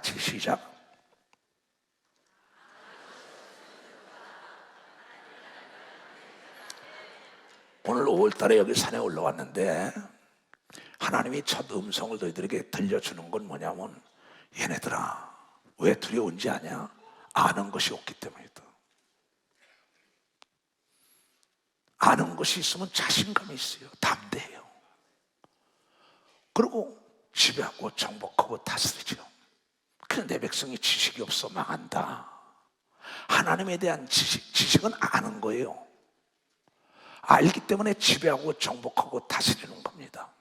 같이 시작. 오늘 5월달에 여기 산에 올라왔는데 하나님이 첫 음성을 너희들에게 들려주는 건 뭐냐면, 얘네들아 왜 두려운지 아냐? 아는 것이 없기 때문이다. 아는 것이 있으면 자신감이 있어요. 담대해요. 그리고 지배하고 정복하고 다스리죠. 그런데 내 백성이 지식이 없어 망한다. 하나님에 대한 지식은 아는 거예요. 알기 때문에 지배하고 정복하고 다스리는 겁니다.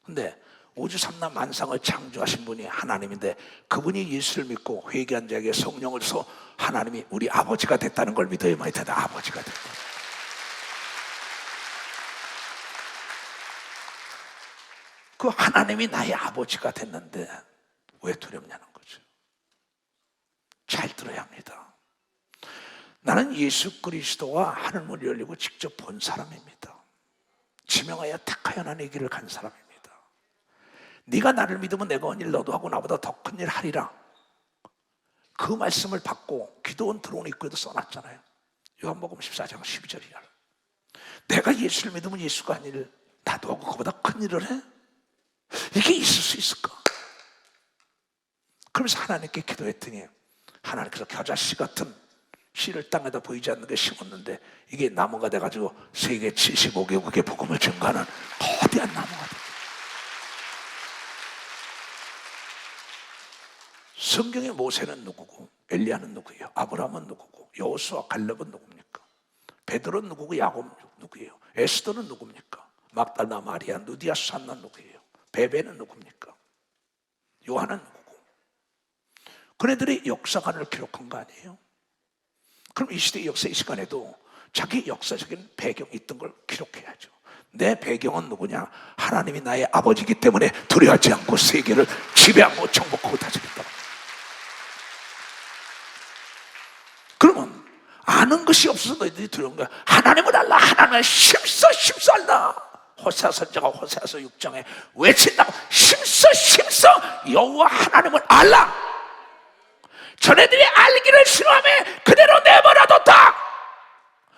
근데 우주삼라 만상을 창조하신 분이 하나님인데, 그분이 예수를 믿고 회개한 자에게 성령을 써 하나님이 우리 아버지가 됐다는 걸 믿어야 많이 되다. 아버지가 됐다. 그 하나님이 나의 아버지가 됐는데 왜 두렵냐는 거죠. 잘 들어야 합니다. 나는 예수 그리스도와 하늘문이 열리고 직접 본 사람입니다. 지명하여 택하여 나의 길을 간 사람입니다. 네가 나를 믿으면 내가 한 일 너도 하고 나보다 더 큰 일 하리라. 그 말씀을 받고 기도원 들어온 입구에도 써놨잖아요. 요한복음 14장 12절이야. 내가 예수를 믿으면 예수가 한 일을 나도 하고 그보다 큰 일을 해? 이게 있을 수 있을까? 그러면서 하나님께 기도했더니 하나님께서 겨자씨 같은 씨를 땅에다 보이지 않는 게 심었는데 이게 나무가 돼가지고 세계 75개국의 복음을 증가하는 거대한 나무가 돼. 성경의 모세는 누구고, 엘리야는 누구예요? 아브라함은 누구고, 여호수아 갈렙은 누굽니까? 베드로는 누구고, 야곱 누구예요? 에스더는 누굽니까? 막달라 마리아, 누디아 수산나 누구예요? 베베는 누굽니까? 요한은 누구고? 그네들의 역사관을 기록한 거 아니에요? 그럼 이 시대의 역사, 이 시간에도 자기 역사적인 배경이 있던 걸 기록해야죠. 내 배경은 누구냐? 하나님이 나의 아버지이기 때문에 두려워하지 않고 세계를 지배하고 정복하고 다스린다. 그러면 아는 것이 없어서 너희들이 두려운 거야. 하나님을 알라. 하나님을 힘써 알라. 호세아 선지자가 호세아서 6장에 외친다고, 힘써 여호와 하나님을 알라. 전애들이 알기를 싫어하며 그대로 내버려뒀다.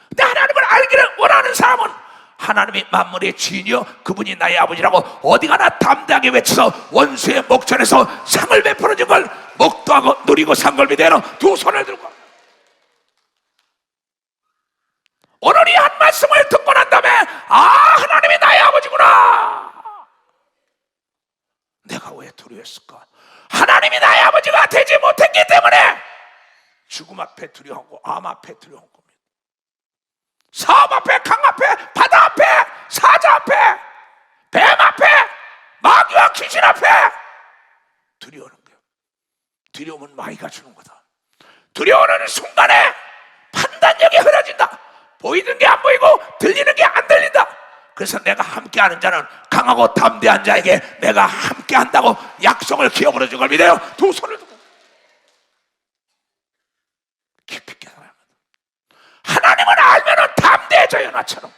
근데 하나님을 알기를 원하는 사람은 하나님이 만물의 주인이여 그분이 나의 아버지라고 어디 가나 담대하게 외쳐서 원수의 목전에서 상을 베풀어 준 걸 목도하고 누리고 산 걸 믿어요. 두 손을 들고 오늘 이 한 말씀을 듣고 난 다음에, 아, 하나님이 나의 아버지구나. 내가 왜 두려웠을까? 하나님이 나의 아버지가 되지 못했기 때문에 죽음 앞에 두려워하고 암 앞에 두려운 겁니다. 사업 앞에, 강 앞에, 바다 앞에, 사자 앞에, 뱀 앞에, 마귀와 귀신 앞에 두려워하는 거예요. 두려움은 마귀가 주는 거다. 두려워하는 순간에 판단력이 흐려진다. 보이는 게 안 보이고 들리는 게 안 들린다. 그래서 내가 함께하는 자는 강하고 담대한 자에게 내가 함께한다고 약속을 기업으로 준 걸 믿어요. 두 손을 두고 깊이 깨달아야 합니다. 하나님을 알면 담대해져요. 나처럼.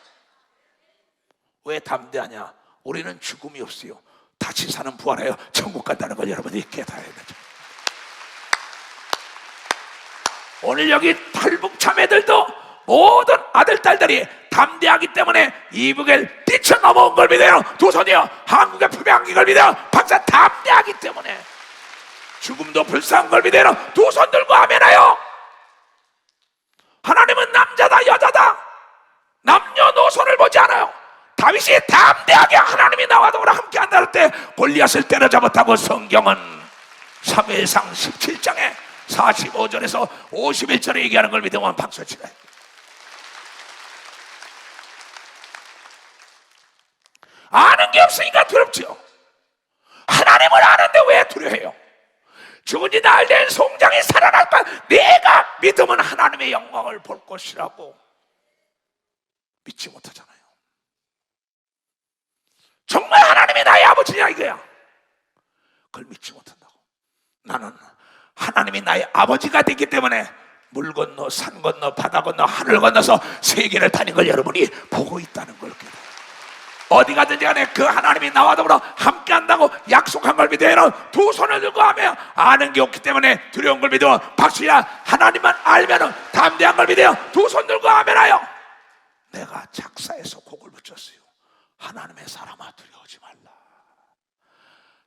왜 담대하냐? 우리는 죽음이 없어요. 다시 사는 부활하여 천국 간다는 걸 여러분이 깨달아야 되죠. 오늘 여기 탈북 자매들도 모든 아들, 딸들이 담대하기 때문에 이북을 뛰쳐넘어온 걸 믿어요. 두 손이요. 한국의 표명한 걸 믿어요. 박사 담대하기 때문에 죽음도 불쌍한 걸 믿어요. 두 손 들고 아멘하여. 하나님은 남자다 여자다 남녀노소를 보지 않아요. 다윗이 담대하게 하나님이 나와 너랑 함께 한다 할 때 골리앗을 때려잡았다고 성경은 사무엘상 17장에 45절에서 51절에 얘기하는 걸 믿으면 박수 치라. 아는 게 없으니까 두렵죠. 하나님을 아는데 왜 두려워해요? 죽은 지 나흘 된 송장이 살아날까? 내가 믿으면 하나님의 영광을 볼 것이라고 믿지 못하잖아요. 정말 하나님이 나의 아버지냐 이거야. 그걸 믿지 못한다고. 나는 하나님이 나의 아버지가 되기 때문에 물 건너 산 건너 바다 건너 하늘 건너서 세계를 다닌 걸 여러분이 보고 있다는 걸 깨달아요. 어디 가든지 간에 그 하나님이 나와 더불어 함께 한다고 약속한 걸 믿어요. 두 손을 들고 하며 아는 게 없기 때문에 두려운 걸 믿어. 박수야. 하나님만 알면 담대한 걸 믿어요. 두 손 들고 하면하여. 내가 작사해서 곡을 붙였어요. 하나님의 사람아 두려워하지 말라.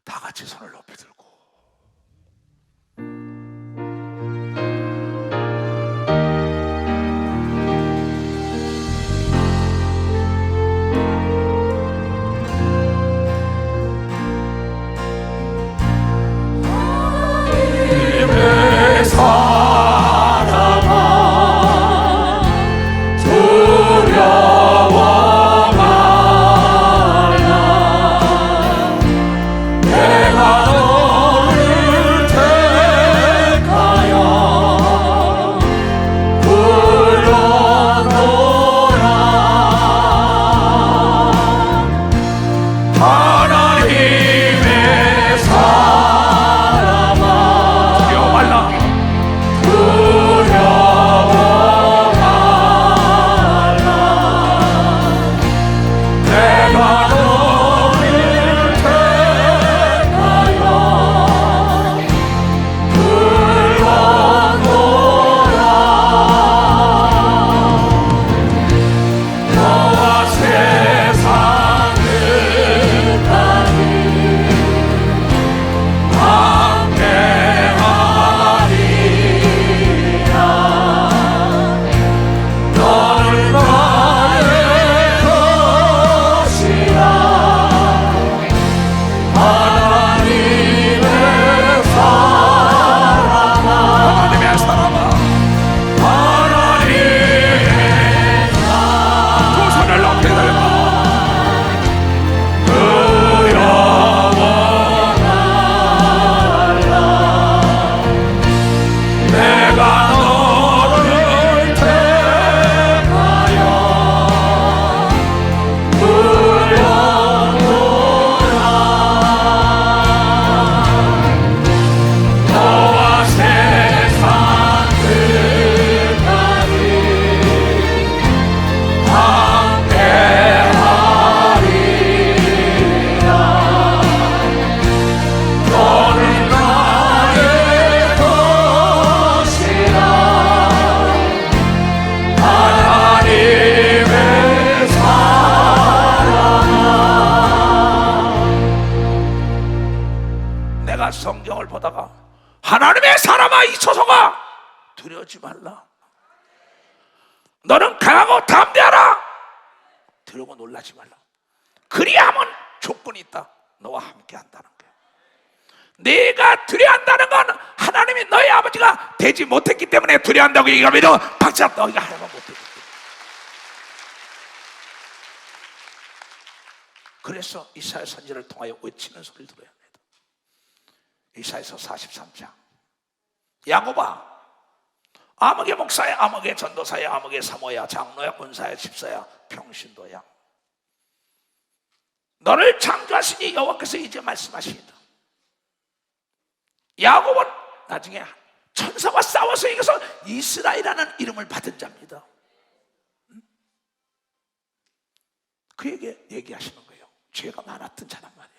다 같이 손을 높이 들고 성경을 보다가 하나님의 사람아 이 초소가 두려워하지 말라. 너는 강하고 담대하라. 두려워 놀라지 말라. 그리하면 조건이 있다. 너와 함께 한다는 거야. 네가 두려워한다는 건 하나님이 너의 아버지가 되지 못했기 때문에 두려워한다고 얘기하면 박자 너희가 하나가 못했기 때문에. 그래서 이사야 선지를 통하여 외치는 소리를 들어야 합니다. 이사야서 43장. 야곱아, 아무개 목사야, 아무개 전도사야, 아무개 사모야, 장로야, 군사야, 집사야, 평신도야, 너를 창조하시니 여호와께서 이제 말씀하시니다. 야곱은 나중에 천사와 싸워서 이겨서 이스라엘이라는 이름을 받은 자입니다. 그에게 얘기하시는 거예요. 죄가 많았던 자란 말이에요.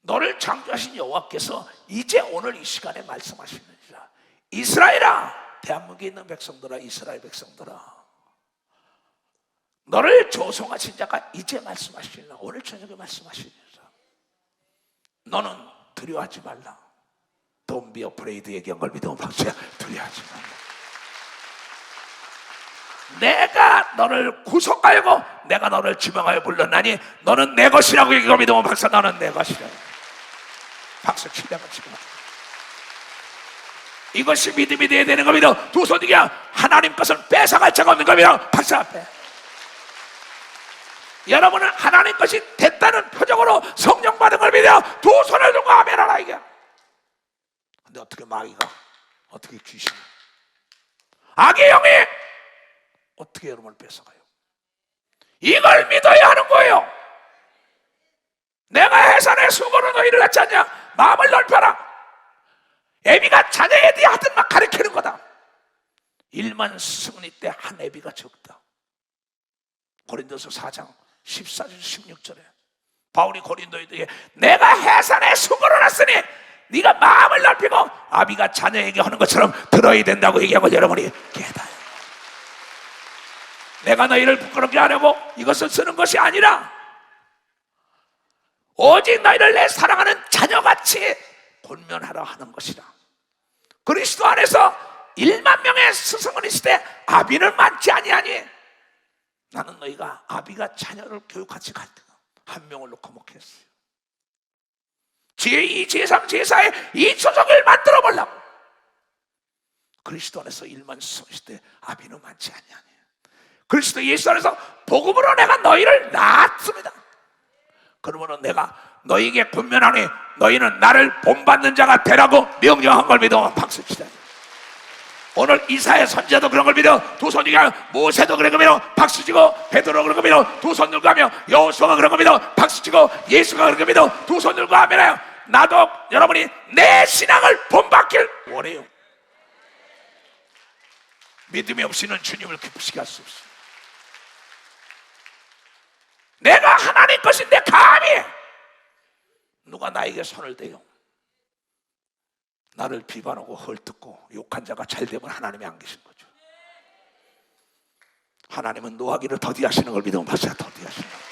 너를 창조하신 여호와께서 이제 오늘 이 시간에 말씀하시느니라. 이스라엘아, 대한민국에 있는 백성들아, 이스라엘 백성들아, 너를 조성하신 자가 이제 말씀하시니라. 오늘 저녁에 말씀하시니라. 너는 두려워하지 말라. Don't be afraid 얘기한 걸 믿으면 박수야. 두려워하지 말라. 내가 너를 구속하고 내가 너를 지명하여 불렀나니 너는 내 것이라고 얘기하고 믿으면 박수. 너는 내 것이라. 박수 치다가 지금 이것이 믿음이 되어야 되는 겁니다. 두 손이야 하나님 것을 뺏어갈 자가 없는 겁니다. 박수 앞에 여러분은 하나님 것이 됐다는 표적으로 성령 받은 걸 믿어 두 손을 들고 아멘 하라 이게. 근데 어떻게 마귀가, 어떻게 귀신이, 악의 영이 어떻게 여러분을 뺏어가요? 이걸 믿어야 하는 거예요. 내가 해산의 수고로 너희를 낳지 않냐? 마음을 넓혀라. 애비가 자녀에 대해 하든 막 가르치는 거다. 1만 승리 때 한 애비가 적다. 고린도서 4장 14절 16절에 바울이 고린도인들에게 내가 해산에 수고를 했으니 네가 마음을 넓히고 아비가 자녀에게 하는 것처럼 들어야 된다고 얘기하고 여러분이 깨달아요. 내가 너희를 부끄럽게 하려고 이것을 쓰는 것이 아니라 오직 너희를 내 사랑하는 자녀같이 권면하라 하는 것이라. 그리스도 안에서 1만 명의 스승은 있을 때 아비는 많지 아니하니 나는 너희가 아비가 자녀를 교육같이 갈 때가 한 명을 놓고 목했어요. 제2, 제3, 제4의 이 조직을 만들어 보려고. 그리스도 안에서 1만 스승 있을 때 아비는 많지 아니하니 그리스도 예수 안에서 복음으로 내가 너희를 낳았습니다. 그러므로 내가 너희에게 권면하니 너희는 나를 본받는 자가 되라고 명령한 걸 믿어 박수치다. 오늘 이사야 선지자도 그런 걸 믿어 두 손 들고 모세도 그런 거 믿어 박수치고 베드로 그런 거 믿어 두 손 들고 하며 여호수아가 그런 거 믿어 박수치고 예수가 그런 거 믿어 두 손 들고 하면 나도 여러분이 내 신앙을 본받길 원해요. 믿음이 없이는 주님을 기쁘시게 할 수 없어요. 내가 하나님 것인데 감히 누가 나에게 손을 대요? 나를 비판하고 헐뜯고 욕한 자가 잘 되면 하나님이 안 계신 거죠. 하나님은 노하기를 더디하시는 걸 믿으면 벌써 더디하시는 거예요.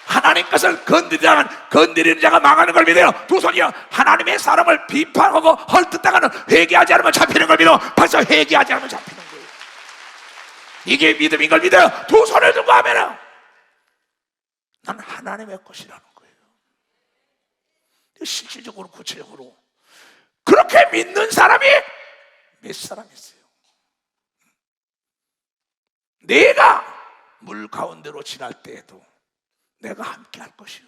하나님 것을 건드리는 자가 망하는 걸 믿어요. 두 손이요. 하나님의 사람을 비판하고 헐뜯다가는 회개하지 않으면 잡히는 걸 믿어. 벌써 회개하지 않으면 잡히는 거예요. 이게 믿음인 걸 믿어요. 두 손을 들고 하면은 난 하나님의 것이라는 거예요. 실질적으로 구체적으로 그렇게 믿는 사람이 몇 사람 있어요? 내가 물 가운데로 지날 때에도 내가 함께 할 것이요.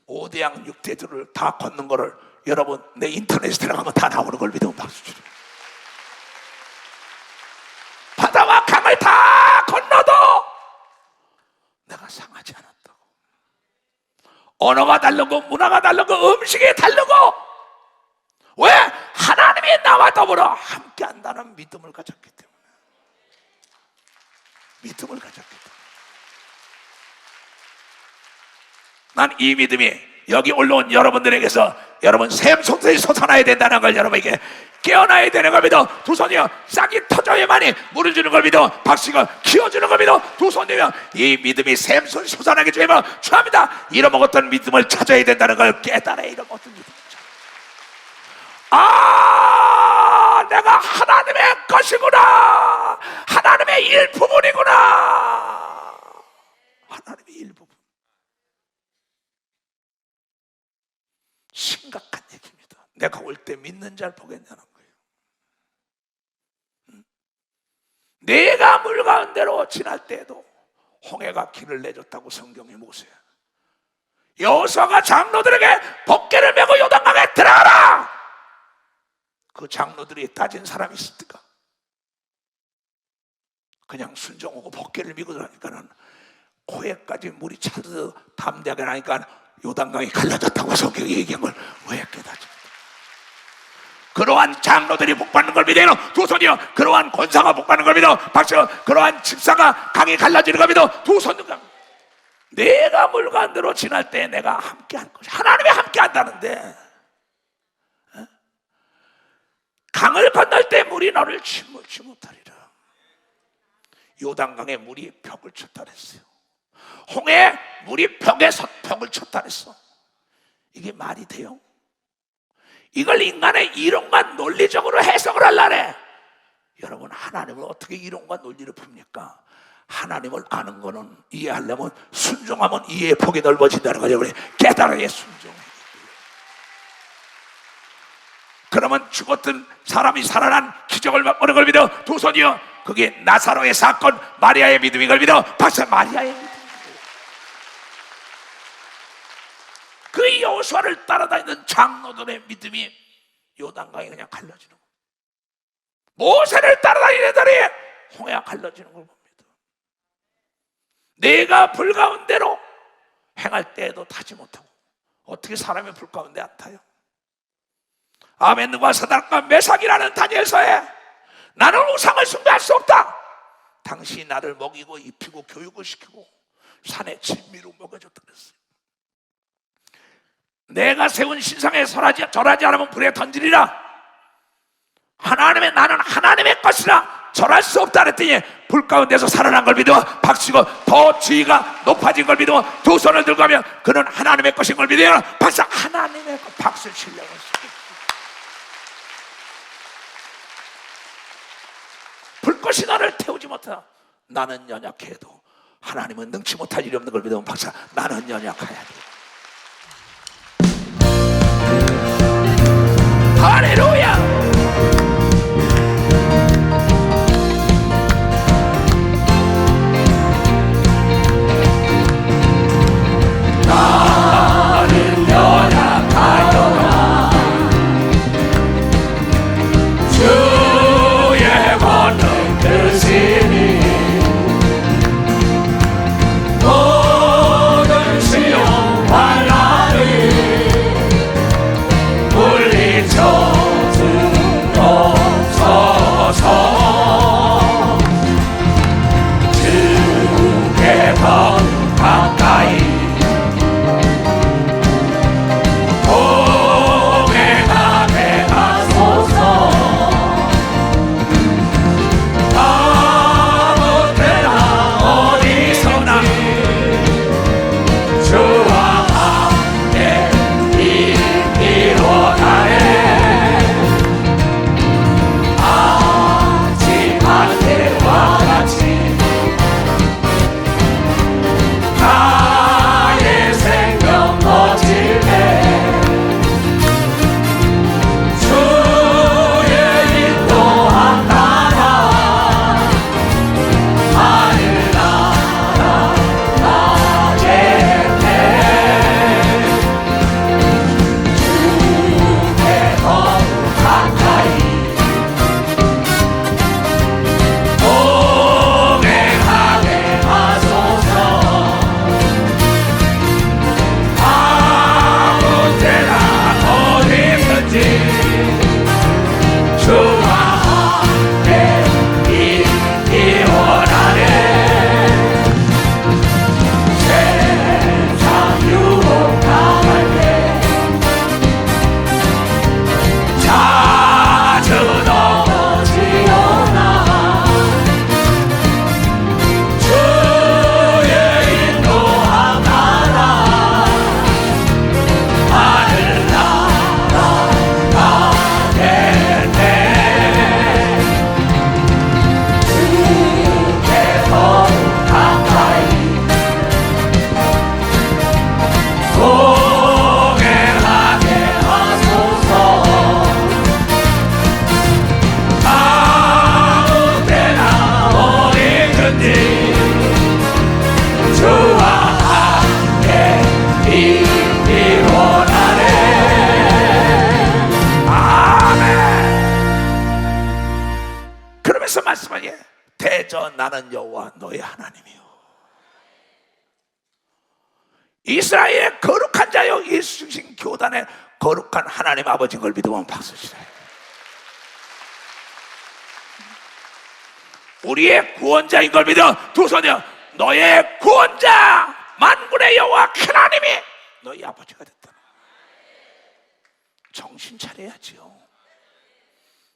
5대양 6대들을 다 걷는 거를 여러분 내 인터넷에 들어가면 다 나오는 걸 믿으면 박수 주세요. 바다와 강을 다 건너도 내가 상하지 않았다고. 언어가 다르고 문화가 다르고 음식이 다르고 왜? 하나님이 나와 더불어 함께 한다는 믿음을 가졌기 때문에. 믿음을 가졌기 때문에. 난 이 믿음이 여기 올라온 여러분들에게서 여러분 샘솟듯이 솟아나야 된다는 걸 여러분에게 깨어나야 되는 걸 믿어. 두 손이요 싹이 터져야만이 물을 주는 걸 믿어. 박씨가 키워주는 걸 믿어. 두 손이면 이 믿음이 샘솟이 솟아나게 되면 축하합니다. 잃어먹었던 믿음을 찾아야 된다는 걸 깨달아야 잃어먹었던 믿음을 찾아. 내가 하나님의 것이구나. 하나님의 일부분이구나. 하나님의 일부분. 심각한 얘기입니다. 내가 올 때 믿는 자를 보겠냐는 거예요. 내가 물 가운데로 지날 때에도 홍해가 길을 내줬다고 성경이 모세. 여호수아가 장로들에게 법궤를 메고 요단강에 들어가라. 그 장로들이 따진 사람이 있을까? 그냥 순종하고 법궤를 메고 들어가니까는 코에까지 물이 차서 담대하게 나니까 요단강이 갈라졌다고 성경이 얘기한 걸 왜 깨닫지? 그러한 장로들이 복받는 걸 믿어요. 두 손이요. 그러한 권사가 복받는 걸 믿어. 박수. 그러한 집사가 강이 갈라지는 걸 믿어. 두 손으로. 내가 물 가운데로 지날 때 내가 함께 할 것이. 하나님이 함께 한다는데 강을 건널 때 물이 너를 침몰치 못하리라. 요단강에 물이 벽을 쳤다 그랬어요. 홍해 물이 벽에서 벽을 쳤다 그랬어. 이게 말이 돼요? 이걸 인간의 이론과 논리적으로 해석을 하려래. 여러분 하나님을 어떻게 이론과 논리를 풉니까? 하나님을 아는 거는 이해하려면 순종하면 이해의 폭이 넓어진다는 거죠. 우리 깨달아야 순종해. 그러면 죽었던 사람이 살아난 기적을 맛보는 걸 믿어. 두 손이요. 그게 나사로의 사건 마리아의 믿음인 걸 믿어. 박사 마리아의 믿음. 그 여호수아를 따라다니는 장로들의 믿음이 요단강이 그냥 갈라지는 거예요. 모세를 따라다니는 애들이 홍해가 갈라지는 걸 봅니다. 내가 불 가운데로 행할 때에도 타지 못하고 어떻게 사람이 불 가운데 안 타요? 아벤누가 사닥과 메삭이라는 다니엘서에 나는 우상을 숭배할 수 없다. 당신이 나를 먹이고 입히고 교육을 시키고 산에 진미로 먹여줬다 그랬어요. 내가 세운 신상에 절하지 않으면 불에 던지리라. 하나님의, 나는 하나님의 것이라 절할 수 없다 그랬더니 불 가운데서 살아난 걸 믿어 박수고, 더 지위가 높아진 걸 믿어 두 손을 들고 하면 그는 하나님의 것인 걸 믿어요. 박수. 하나님의 것. 박수 치려고 했어요. 불꽃이 나를 태우지 못하나 나는 연약해도 하나님은 능치 못할 일이 없는 걸 믿으면 박수. 나는 연약해야 돼. 할렐루야. 나는 연약하여나 주의 권능 드시니 모든 시험 환난을 물리쳐 주옵소서. 주께 더 가까이 동행하게 하소서. 아무 때나 어디서나 주와 함께 있기 원하네. 아침할 때와 같이 나의 생명 거칠 때 주의 인도한 나라 하늘 나라 나겠네. 주께 더 가까이 동행하게 하소서. 아무 때나 어디든지 주와 함께 있기 원하네. 세상 유혹당할 때 자주 넘어지려나 주의 인도한 나라 하늘 나라 가겠네. 주께 더 가까이 동행하게 하소서. 아무 때나 어디든지 주와 함께 있기 원하네. 아멘. 그러면서 말씀하기에 대저 나는 여호와 너의 하나님이요. 이스라엘의 거룩한 자여 예수 중심 교단의 거룩한 하나님 아버지인 걸 믿으면 박수 치라. 우리의 구원자인 걸 믿어 두 손이여 너의 구원자 만군의 여호와 하나님이 너희 아버지가 됐다. 정신 차려야지요.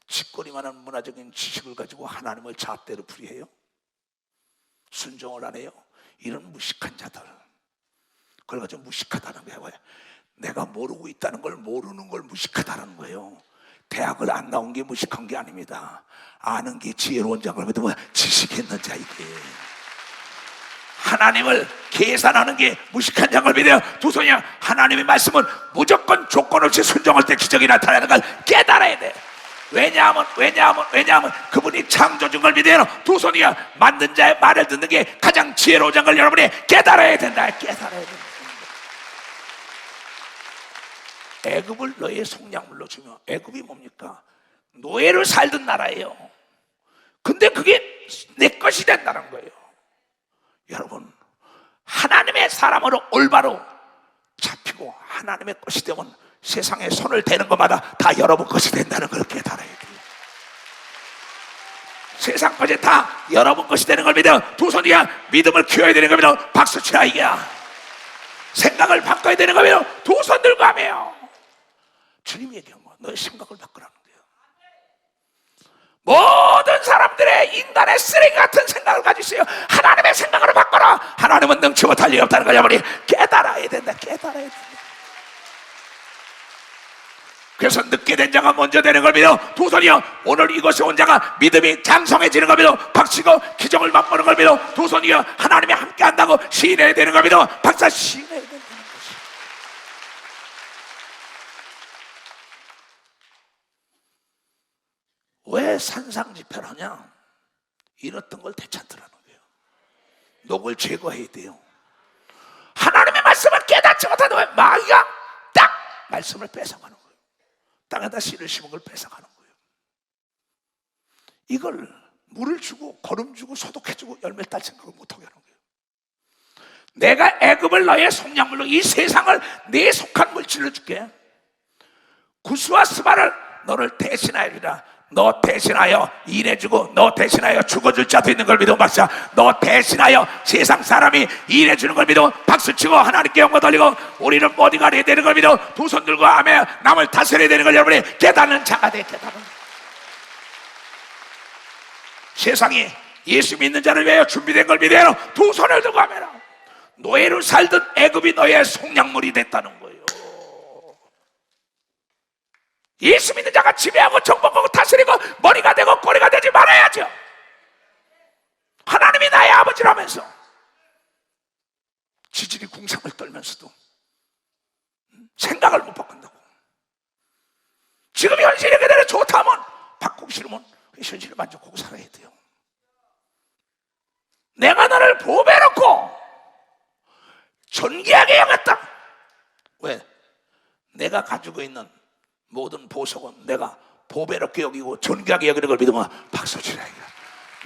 짓거리만한 문화적인 지식을 가지고 하나님을 잣대로 풀이해요? 순종을 안 해요? 이런 무식한 자들, 그걸 가지고 무식하다는 거예요. 내가 모르고 있다는 걸, 모르는 걸 무식하다는 거예요. 대학을 안 나온 게 무식한 게 아닙니다. 아는 게 지혜로운 자가 믿으면 지식이 있는 자. 이게 하나님을 계산하는 게 무식한 자를 믿어요. 두 손이야. 하나님의 말씀은 무조건 조건 없이 순종할 때 기적이 나타나는 걸 깨달아야 돼. 왜냐하면 그분이 창조준 걸 믿어요. 두 손이야. 만든 자의 말을 듣는 게 가장 지혜로운 걸 여러분이 깨달아야 된다. 깨달아야 된다. 애굽을 너의 속량물로 주며, 애굽이 뭡니까? 노예로 살던 나라예요. 근데 그게 내 것이 된다는 거예요. 여러분, 하나님의 사람으로 올바로 잡히고 하나님의 것이 되면 세상에 손을 대는 것마다 다 여러분 것이 된다는 걸 깨달아야 돼요. 세상 것이 다 여러분 것이 되는 걸 믿어 두 손 위에 믿음을 키워야 되는 걸 믿어 박수 치라 이게야. 생각을 바꿔야 되는 걸 믿어 두 손 들고 하며 주님이 얘기한 거야. 너의 생각을 바꾸라는 거예요. 모든 사람들의 인간의 쓰레기 같은 생각을 가지고 있어요. 하나님의 생각으로 바꿔라. 하나님은 능치 못할 일이 없다는 걸 여러분이 깨달아야 된다. 깨달아야 된다. 그래서 늦게 된 자가 먼저 되는 걸 믿어 두 손이여 오늘 이곳에 온 자가 믿음이 장성해지는 걸 믿어 박치고 기적을 맛보는 걸 믿어 두 손이여 하나님이 함께 한다고 시인해야 되는 걸 믿어 박사 시인해야 된다는 것이. 왜 산상집회를 하냐? 잃었던 걸 되찾으라는 거예요. 녹을 제거해야 돼요. 하나님의 말씀을 깨닫지 못하는 거예요. 마귀가 딱 말씀을 뺏어가는 거예요. 땅에다 씨를 심은 걸 뺏어가는 거예요. 이걸 물을 주고 거름 주고 소독해주고 열매 딸 생각을 못하게 하는 거예요. 내가 애굽을 너의 속량물로 이 세상을 내 속한 물질로 줄게. 구스와 스바를 너를 대신하리라. 너 대신하여 일해주고 너 대신하여 죽어줄 자도 있는 걸 믿어 박수. 너 대신하여 세상 사람이 일해주는 걸 믿어 박수치고 하나님께 영광 돌리고 우리는 어디 가야 되는 걸 믿어 두 손 들고 하며 남을 다스려야 되는 걸 여러분이 깨닫는 자가 돼. 깨닫는 세상이 예수 믿는 자를 위하여 준비된 걸 믿어요. 두 손을 들고 하며 노예로 살던 애굽이 너의 속량물이 됐다는 거예요. 예수 믿는 자가 지배하고 정복하고 다스리고 머리가 되고 꼬리가 되지 말아야죠. 하나님이 나의 아버지라면서 지질이 궁상을 떨면서도 생각을 못 바꾼다고. 지금 현실이 그대로 좋다면 바꾸기 싫으면 현실을 만족하고 살아야 돼요. 내가 너를 보배롭고 존귀하게 여겼다. 왜? 내가 가지고 있는 모든 보석은 내가 보배롭게 여기고 존귀하게 여기는 걸 믿으면 박수 치라.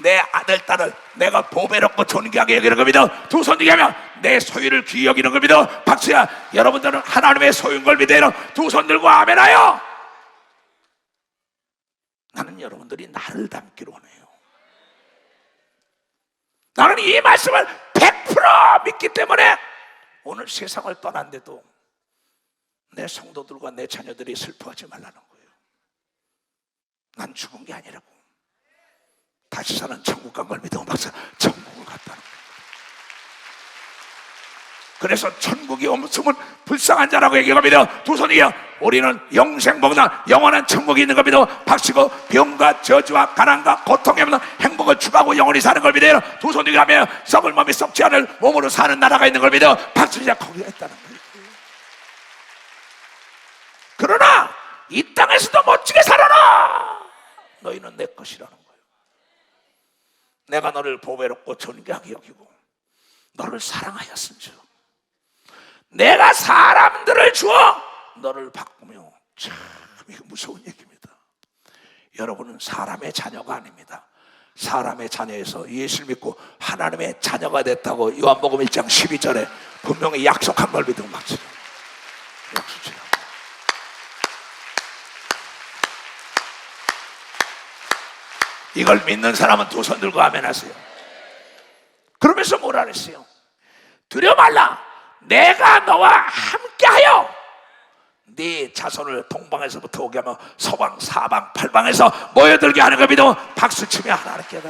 내 아들 딸을 내가 보배롭고 존귀하게 여기는 걸 믿어 두 손 들게 하면 내 소유를 귀히 여기는 걸 믿어 박수야. 여러분들은 하나님의 소유인 걸 믿어요. 두 손 들고 아멘하여. 나는 여러분들이 나를 닮기로 원해요. 나는 이 말씀을 100% 믿기 때문에 오늘 세상을 떠난데도 내 성도들과 내 자녀들이 슬퍼하지 말라는 거예요. 난 죽은 게 아니라고. 다시 사는 천국 간 걸 믿으면 박사 천국을 갔다는 거예요. 그래서 천국이 없으면 불쌍한 자라고 얘기합니다. 두 손이여 우리는 영생 복나 영원한 천국이 있는 걸 믿어 박수고 병과 저주와 가난과 고통에 없는 행복을 추구하고 영원히 사는 걸 믿어요. 두 손 들고 하며 썩을 몸이 썩지 않을 몸으로 사는 나라가 있는 걸 믿어 박수자 거기가 있다는 거예요. 그러나 이 땅에서도 멋지게 살아라. 너희는 내 것이라는 거예요. 내가 너를 보배롭고 존귀하게 여기고 너를 사랑하였은즉 내가 사람들을 주어 너를 바꾸며. 참 이거 무서운 얘기입니다. 여러분은 사람의 자녀가 아닙니다. 사람의 자녀에서 예수를 믿고 하나님의 자녀가 됐다고 요한복음 1장 12절에 분명히 약속한 걸 믿으면 맞죠. 약속처럼. 이걸 믿는 사람은 두 손 들고 아멘 하세요. 그러면서 뭐라 그랬어요? 두려워 말라. 내가 너와 함께하여 네 자손을 동방에서부터 오게 하며 서방 사방 팔방에서 모여들게 하는 걸 믿어 박수치며 하나님께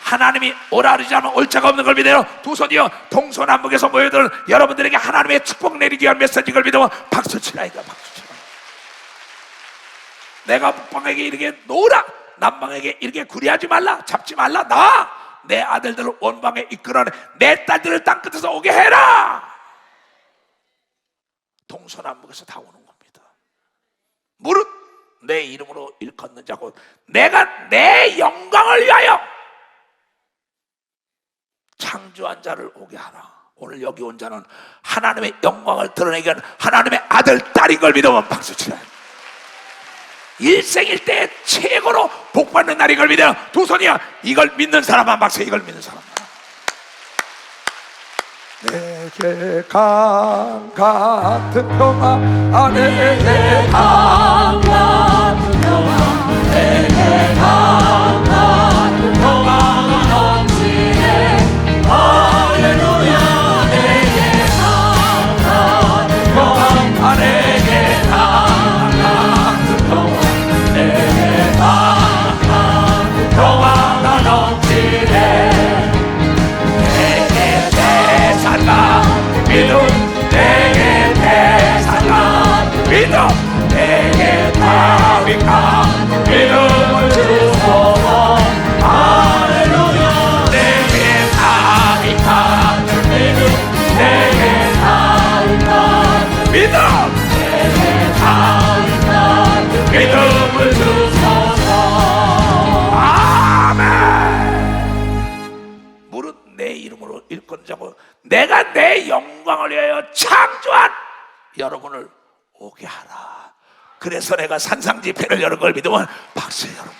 하나님이 오라 그러지 않으면 올 자가 없는 걸 믿어요. 두 손이여 동서남북에서 모여들 여러분들에게 하나님의 축복 내리기 위한 메시지인 걸 믿어 박수치라. 이거 박수치라. 내가 북방에게 이르게 놓으라. 남방에게 이렇게 구리하지 말라. 잡지 말라. 나 내 아들들을 원방에 이끌어내 내 딸들을 땅끝에서 오게 해라. 동서남북에서 다 오는 겁니다. 무릇 내 이름으로 일컫는 자고 내가 내 영광을 위하여 창조한 자를 오게 하라. 오늘 여기 온 자는 하나님의 영광을 드러내기 위한 하나님의 아들 딸인 걸 믿으면 박수치라. 일생일대 최고로 복받는 날인 걸 믿어 두 손이야. 이걸 믿는 사람만 박수. 이걸 믿는 사람만. 내게 강 같은 평화 안에 강 같은 평화 내게 강 같은 평화 믿음을 주소서. 아멘. 무릇 내 이름으로 일컫는 자고 내가 내 영광을 위하여 창조한 여러분을 오게 하라. 그래서 내가 산상집회를 여는 걸 믿으면 박수. 여러분,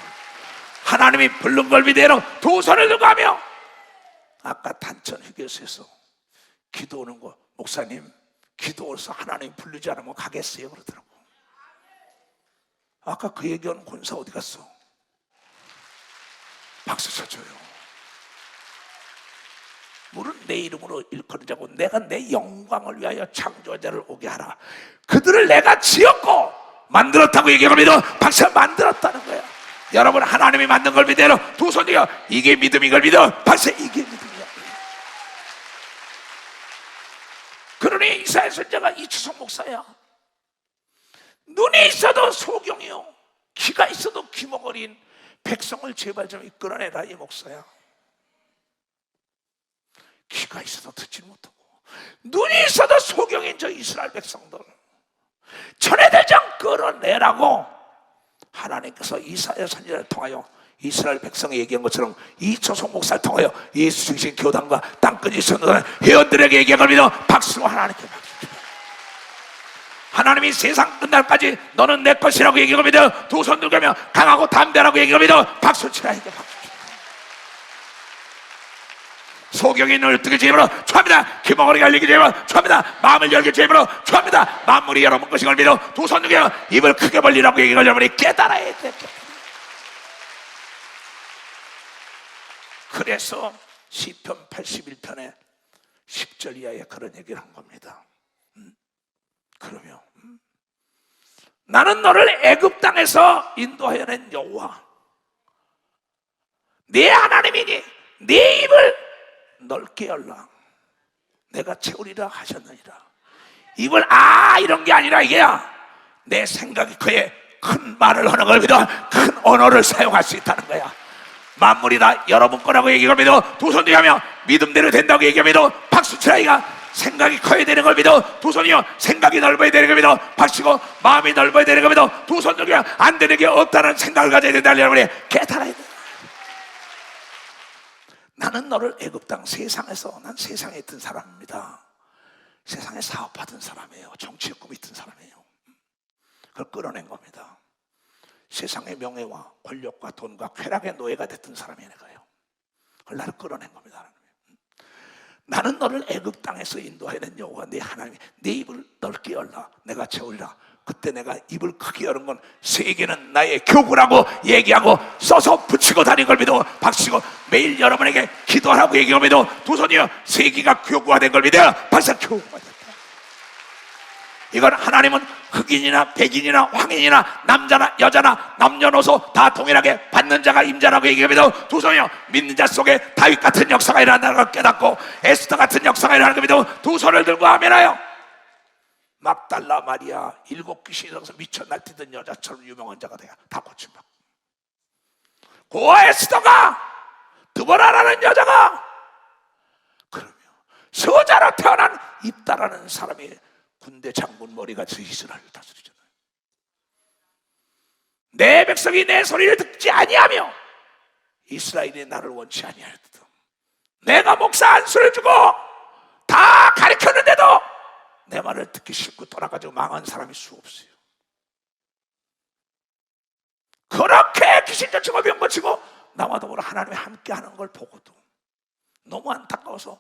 하나님이 부른 걸 믿으면 두 손을 들고 하며, 아까 단천 휴게소에서 기도 오는 거, 목사님 기도해서 하나님 부르지 않으면 가겠어요 그러더라고. 아까 그 얘기한 권사 어디 갔어? 박수 쳐줘요. 무릇 내 이름으로 일컫는 자고 내가 내 영광을 위하여 창조한 자를 오게 하라. 그들을 내가 지었고 만들었다고 얘기합니다. 박수. 만들었다는 거야. 여러분, 하나님이 만든 걸 믿어요. 두 손이요. 이게 믿음인 걸 믿어. 박수. 이게 믿음이야. 그러니 이사야 선지자가 이추성 목사야. 눈이 있어도 소경이요, 귀가 있어도 귀머거린 백성을 제발 좀 이끌어내라. 이 목사야. 귀가 있어도 듣지 못하고 눈이 있어도 소경인 저 이스라엘 백성들 전애들 좀 끌어내라고 하나님께서 이사야 선지자를 통하여 이스라엘 백성이 얘기한 것처럼 이초성 목사를 통하여 예수 중심 교단과 땅끝이 선언하는 회원들에게 얘기한 걸 믿어 박수로 하나님께 박수. 하나님이 세상 끝날까지 너는 내 것이라고 얘기한 걸 믿어 두 손 들고 강하고 담대라고 얘기한 걸 믿어 박수 치라. 이게 박수. 소경이 눈을 뜨게 제입으로 축합니다. 귀머거리가 열리게 제입으로 축합니다. 마음을 열게 제입으로 축합니다. 만물이 여러분 것인 걸 믿어 두 손 들고 입을 크게 벌리라고 얘기한 걸 여러분이 깨달아야 돼. 그래서 시편 81편에 10절 이하에 그런 얘기를 한 겁니다. 그러면 나는 너를 애굽 땅에서 인도하여 낸 여호와 네 하나님이니 네 입을 넓게 열라 내가 채우리라 하셨느니라. 입을 이런 게 아니라 이게야 내 생각이 그의 큰 말을 하는 걸 믿어 큰 언어를 사용할 수 있다는 거야. 만물이 다 여러분 거라고 얘기합니다. 두 손 뒤에 하며 믿음대로 된다고 얘기합니다. 박수 치라. 이가 생각이 커야 되는 걸 믿어 두 손이요. 생각이 넓어야 되는 걸 믿어 박수고 마음이 넓어야 되는 걸 믿어 두 손 들고 안 되는 게 없다는 생각을 가져야 된다는 여러분이 깨달아야 돼. 나는 너를 애굽 땅 세상에서, 난 세상에 있던 사람입니다. 세상에 사업하던 사람이에요. 정치에 꿈이 있던 사람이에요. 그걸 끌어낸 겁니다. 세상의 명예와 권력과 돈과 쾌락의 노예가 됐던 사람이 내가요. 그걸 나를 끌어낸 겁니다. 하나님. 나는 너를 애굽 땅에서 인도하는 여호와 네 하나님이 네 입을 넓게 열라 내가 채우리라. 그때 내가 입을 크게 여는 건 세계는 나의 교구라고 얘기하고 써서 붙이고 다닌 걸 믿어 박수고 매일 여러분에게 기도하라고 얘기하고 믿어 두 손이요. 세계가 교구가 된 걸 믿어 박수. 교구가 됐다. 이건 하나님은 흑인이나 백인이나 황인이나 남자나 여자나 남녀노소 다 동일하게 받는 자가 임자라고 얘기합니다. 두 손이요. 믿는 자 속에 다윗 같은 역사가 일어난다는 걸 깨닫고 에스더 같은 역사가 일어나는 겁니다. 두 손을 들고 아멘하여. 막달라 마리아 7 귀신이 들어서 미쳐 날뛰던 여자처럼 유명한 자가 돼야 다 고침받고 고아 에스더가 드보라라는 여자가 그러면 서자로 태어난 입다라는 사람이 군대 장군 머리같이 이스라엘을 다스리잖아요. 내 백성이 내 소리를 듣지 아니하며 이스라엘이 나를 원치 아니하였다. 내가 목사 안수를 주고 다 가르쳤는데도 내 말을 듣기 싫고 돌아가지고 망한 사람이 수 없어요. 그렇게 귀신 쫓고 병 고치고 나와 더불어 하나님이 함께하는 걸 보고도 너무 안타까워서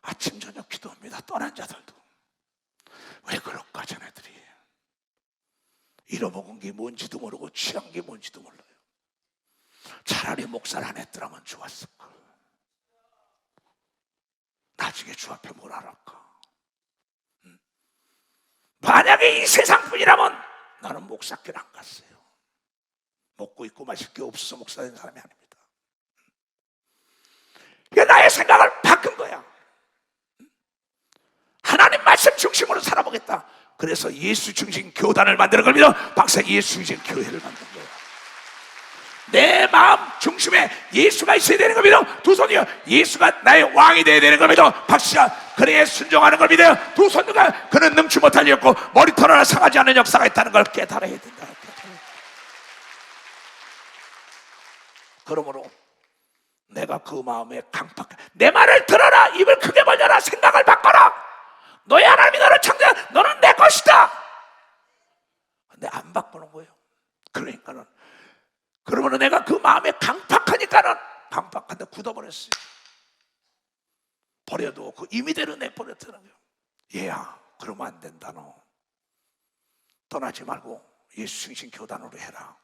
아침 저녁 기도합니다. 떠난 자들도 왜 그럴까? 자네들이 잃어먹은 게 뭔지도 모르고 취한 게 뭔지도 몰라요. 차라리 목사를 안 했더라면 좋았을걸. 나중에 주 앞에 뭘 알았까? 만약에 이 세상뿐이라면 나는 목사길 안 갔어요. 먹고 있고 마실 게 없어서 목사 된 사람이 아닙니다. 이게 나의 생각을 바꾼 거야. 하나님 말씀 중심으로 살아보겠다. 그래서 예수 중심 교단을 만드는 겁니다. 박사 예수 중심 교회를 만든 거예요. 내 마음 중심에 예수가 있어야 되는 겁니다. 두 손이요. 예수가 나의 왕이 되어야 되는 겁니다. 박수가 그래야 순종하는 걸 믿어요. 두 손과 그는 능치 못할 일 없고 머리털 하나 상하지 않는 역사가 있다는 걸 깨달아야 된다. 그러므로 내가 그 마음에 강팍해. 내 말을 들어라. 입을 크게 벌려라. 생각을 바꿔라. 너의 하나님이 너를 창조한, 너는 내 것이다. 근데 안 바꾸는 거예요. 그러니까는, 그러면 내가 그 마음에 강팍하니까는, 강팍한데 굳어버렸어요. 버려도 그 임의대로 내버렸다는 거예요. 얘야, 그러면 안 된다. 너 떠나지 말고 예수 중심 교단으로 해라.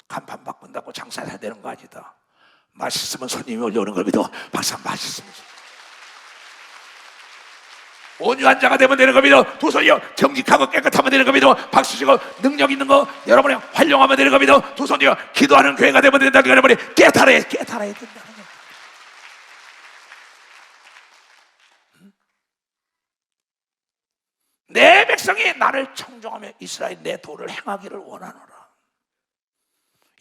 간판 바꾼다고 장사해야 되는 거 아니다. 맛있으면 손님이 올려오는 걸 믿어. 박사 맛있으면 온유한 자가 되면 되는 거 믿어. 두 손이요 정직하고 깨끗하면 되는 거 믿어. 박수 치고 능력 있는 거 여러분이 활용하면 되는 거 믿어. 두 손이요 기도하는 교회가 되면 된다. 여러분이 깨달아야 된다는 거예요. 내 백성이 나를 청종하며 이스라엘 내 도를 행하기를 원하노라.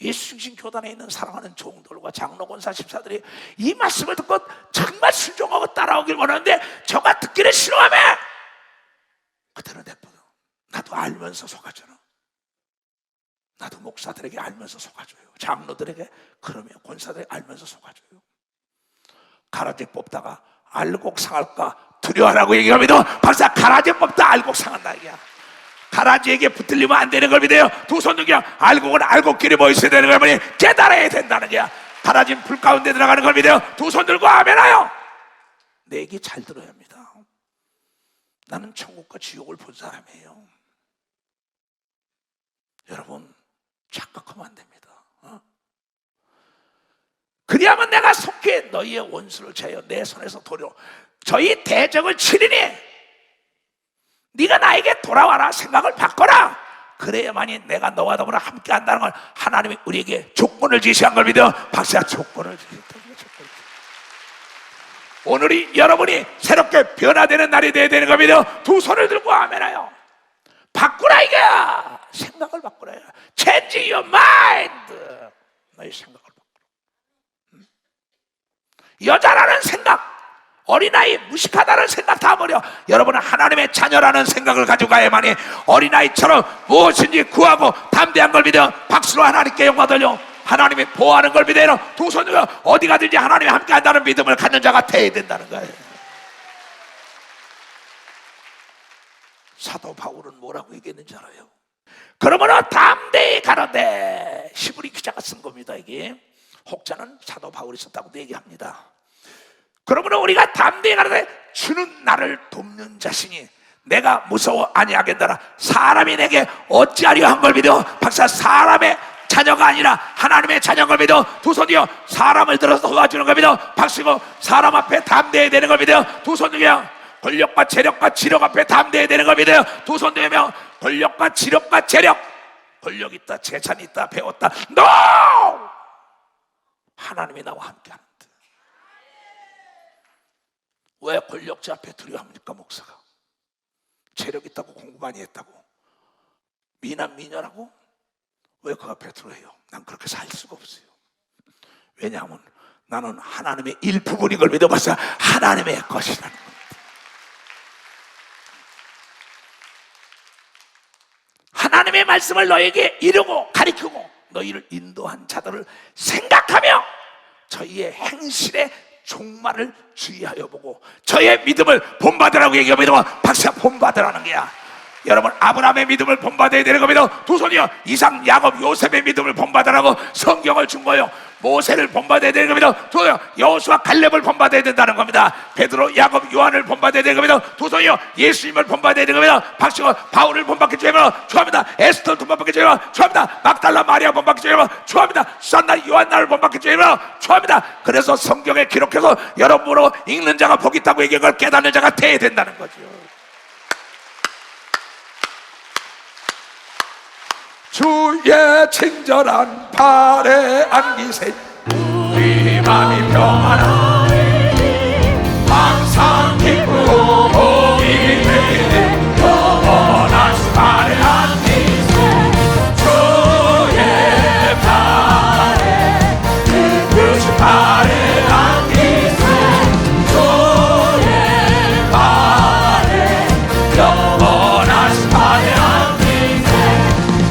예수 중심 교단에 있는 사랑하는 종들과 장로 권사 집사들이 이 말씀을 듣고 정말 순종하고 따라오길 원하는데 저가 듣기를 싫어하며 그대로 내버려. 나도 알면서 속아줘라. 나도 목사들에게 알면서 속아줘요. 장로들에게 그러면 권사들에게 알면서 속아줘요. 가라지 뽑다가 알곡 상할까 두려워하라고 얘기합니다. 박사 가라지 뽑다 알곡 상한다 이게야. 가라지에게 붙들리면 안 되는 걸 믿어요. 두 손 그냥 알곡은 알곡끼리 뭐 있어야 되는 걸 믿어요. 깨달아야 된다는 거야. 가라지는 불 가운데 들어가는 걸 믿어요. 두 손 들고 아멘하요. 내 얘기 잘 들어야 합니다. 나는 천국과 지옥을 본 사람이에요. 여러분 착각하면 안 됩니다. 그리하면 내가 속히 너희의 원수를 제하여 내 손에서 도려 저희 대적을 치리니 네가 나에게 돌아와라. 생각을 바꿔라. 그래야만이 내가 너와 더불어 함께 한다는 걸 하나님이 우리에게 조건을 제시한 걸 믿어. 박사 조건을 제시했다. 오늘이 여러분이 새롭게 변화되는 날이 되어야 되는 걸 믿어. 두 손을 들고 아멘하여. 바꾸라 이거야. 생각을 바꾸라. Change your mind. 너의 생각을 바꾸라. 여자라는 생각, 어린아이 무식하다는 생각 다 버려. 여러분은 하나님의 자녀라는 생각을 가지고 가야만이 어린아이처럼 무엇인지 구하고 담대한 걸 믿어. 박수로 하나님께 영광 돌려. 하나님이 보호하는 걸 믿어요. 두 손으로 어디 가든지 하나님이 함께 한다는 믿음을 갖는 자가 되어야 된다는 거예요. 사도 바울은 뭐라고 얘기했는지 알아요? 그러므로 담대히 가라되. 히브리 기자가 쓴 겁니다. 이게 혹자는 사도 바울이 썼다고도 얘기합니다. 그러므로 우리가 담대히 가라되 주는 나를 돕는 자신이 내가 무서워 아니하겠더라. 사람이 내게 어찌하려 한 걸 믿어. 박사 사람의 자녀가 아니라 하나님의 자녀인 걸 믿어. 두 손이요 사람을 들어서 도와주는 걸 믿어. 박수고 사람 앞에 담대해야 되는 걸 믿어. 두 손이요 권력과 재력과 지력 앞에 담대해야 되는 걸 믿어요. 두 손 들면 권력과 지력과 재력, 권력 있다 재산 있다 배웠다 NO! 하나님이 나와 함께하는. 왜 권력자 앞에 두려워합니까? 목사가 재력 있다고 공부 많이 했다고 미남 미녀라고 왜 그 앞에 두려워해요? 난 그렇게 살 수가 없어요. 왜냐하면 나는 하나님의 일부분인 걸 믿어봤어요. 하나님의 것이라는 겁니다. 하나님의 말씀을 너에게 이루고 가르치고 너희를 인도한 자들을 생각하며 저희의 행실에 종말을 주의하여 보고 저의 믿음을 본받으라고 얘기하면 박사 본받으라는 거야. 여러분 아브라함의 믿음을 본받아야 되는 겁니다. 두 손이요 이삭 야곱 요셉의 믿음을 본받으라고 성경을 준 거예요. 모세를 본받아야 되는 겁니다. 두 손이요 여호수아 갈렙을 본받아야 된다는 겁니다. 베드로 야곱 요한을 본받아야 되는 겁니다. 두 손이요 예수님을 본받아야 되는 겁니다. 박수고 바울을 본받기 주님으로 축하합니다. 에스더를 본받기 주님으로 축하합니다. 막달라 마리아 본받기 주님으로 축하합니다. 수산나 요한나를 본받기 주님으로 축하합니다. 그래서 성경에 기록해서 여러분으로 읽는 자가 복이 있다고 얘기한 걸 깨닫는 자가 되어야 된다는 거죠. 주의 친절한 발에 안기세 우리 마음이 평안하니 항상 기쁘고 복이 되네. 영원한 주 발에 안기세 주의 발에 기쁘신 발에 안기세 주의 발에 영원한 주 발에 안기세.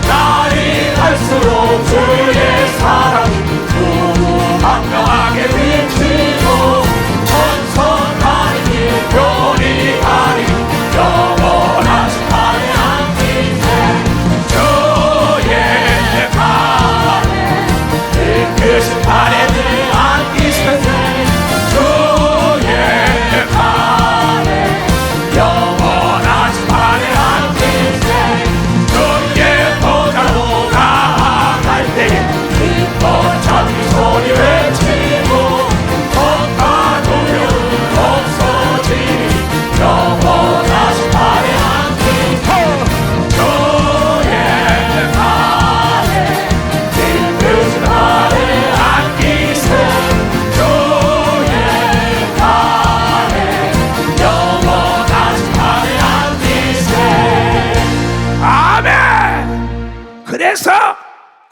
날이 갈수록 주의 사랑이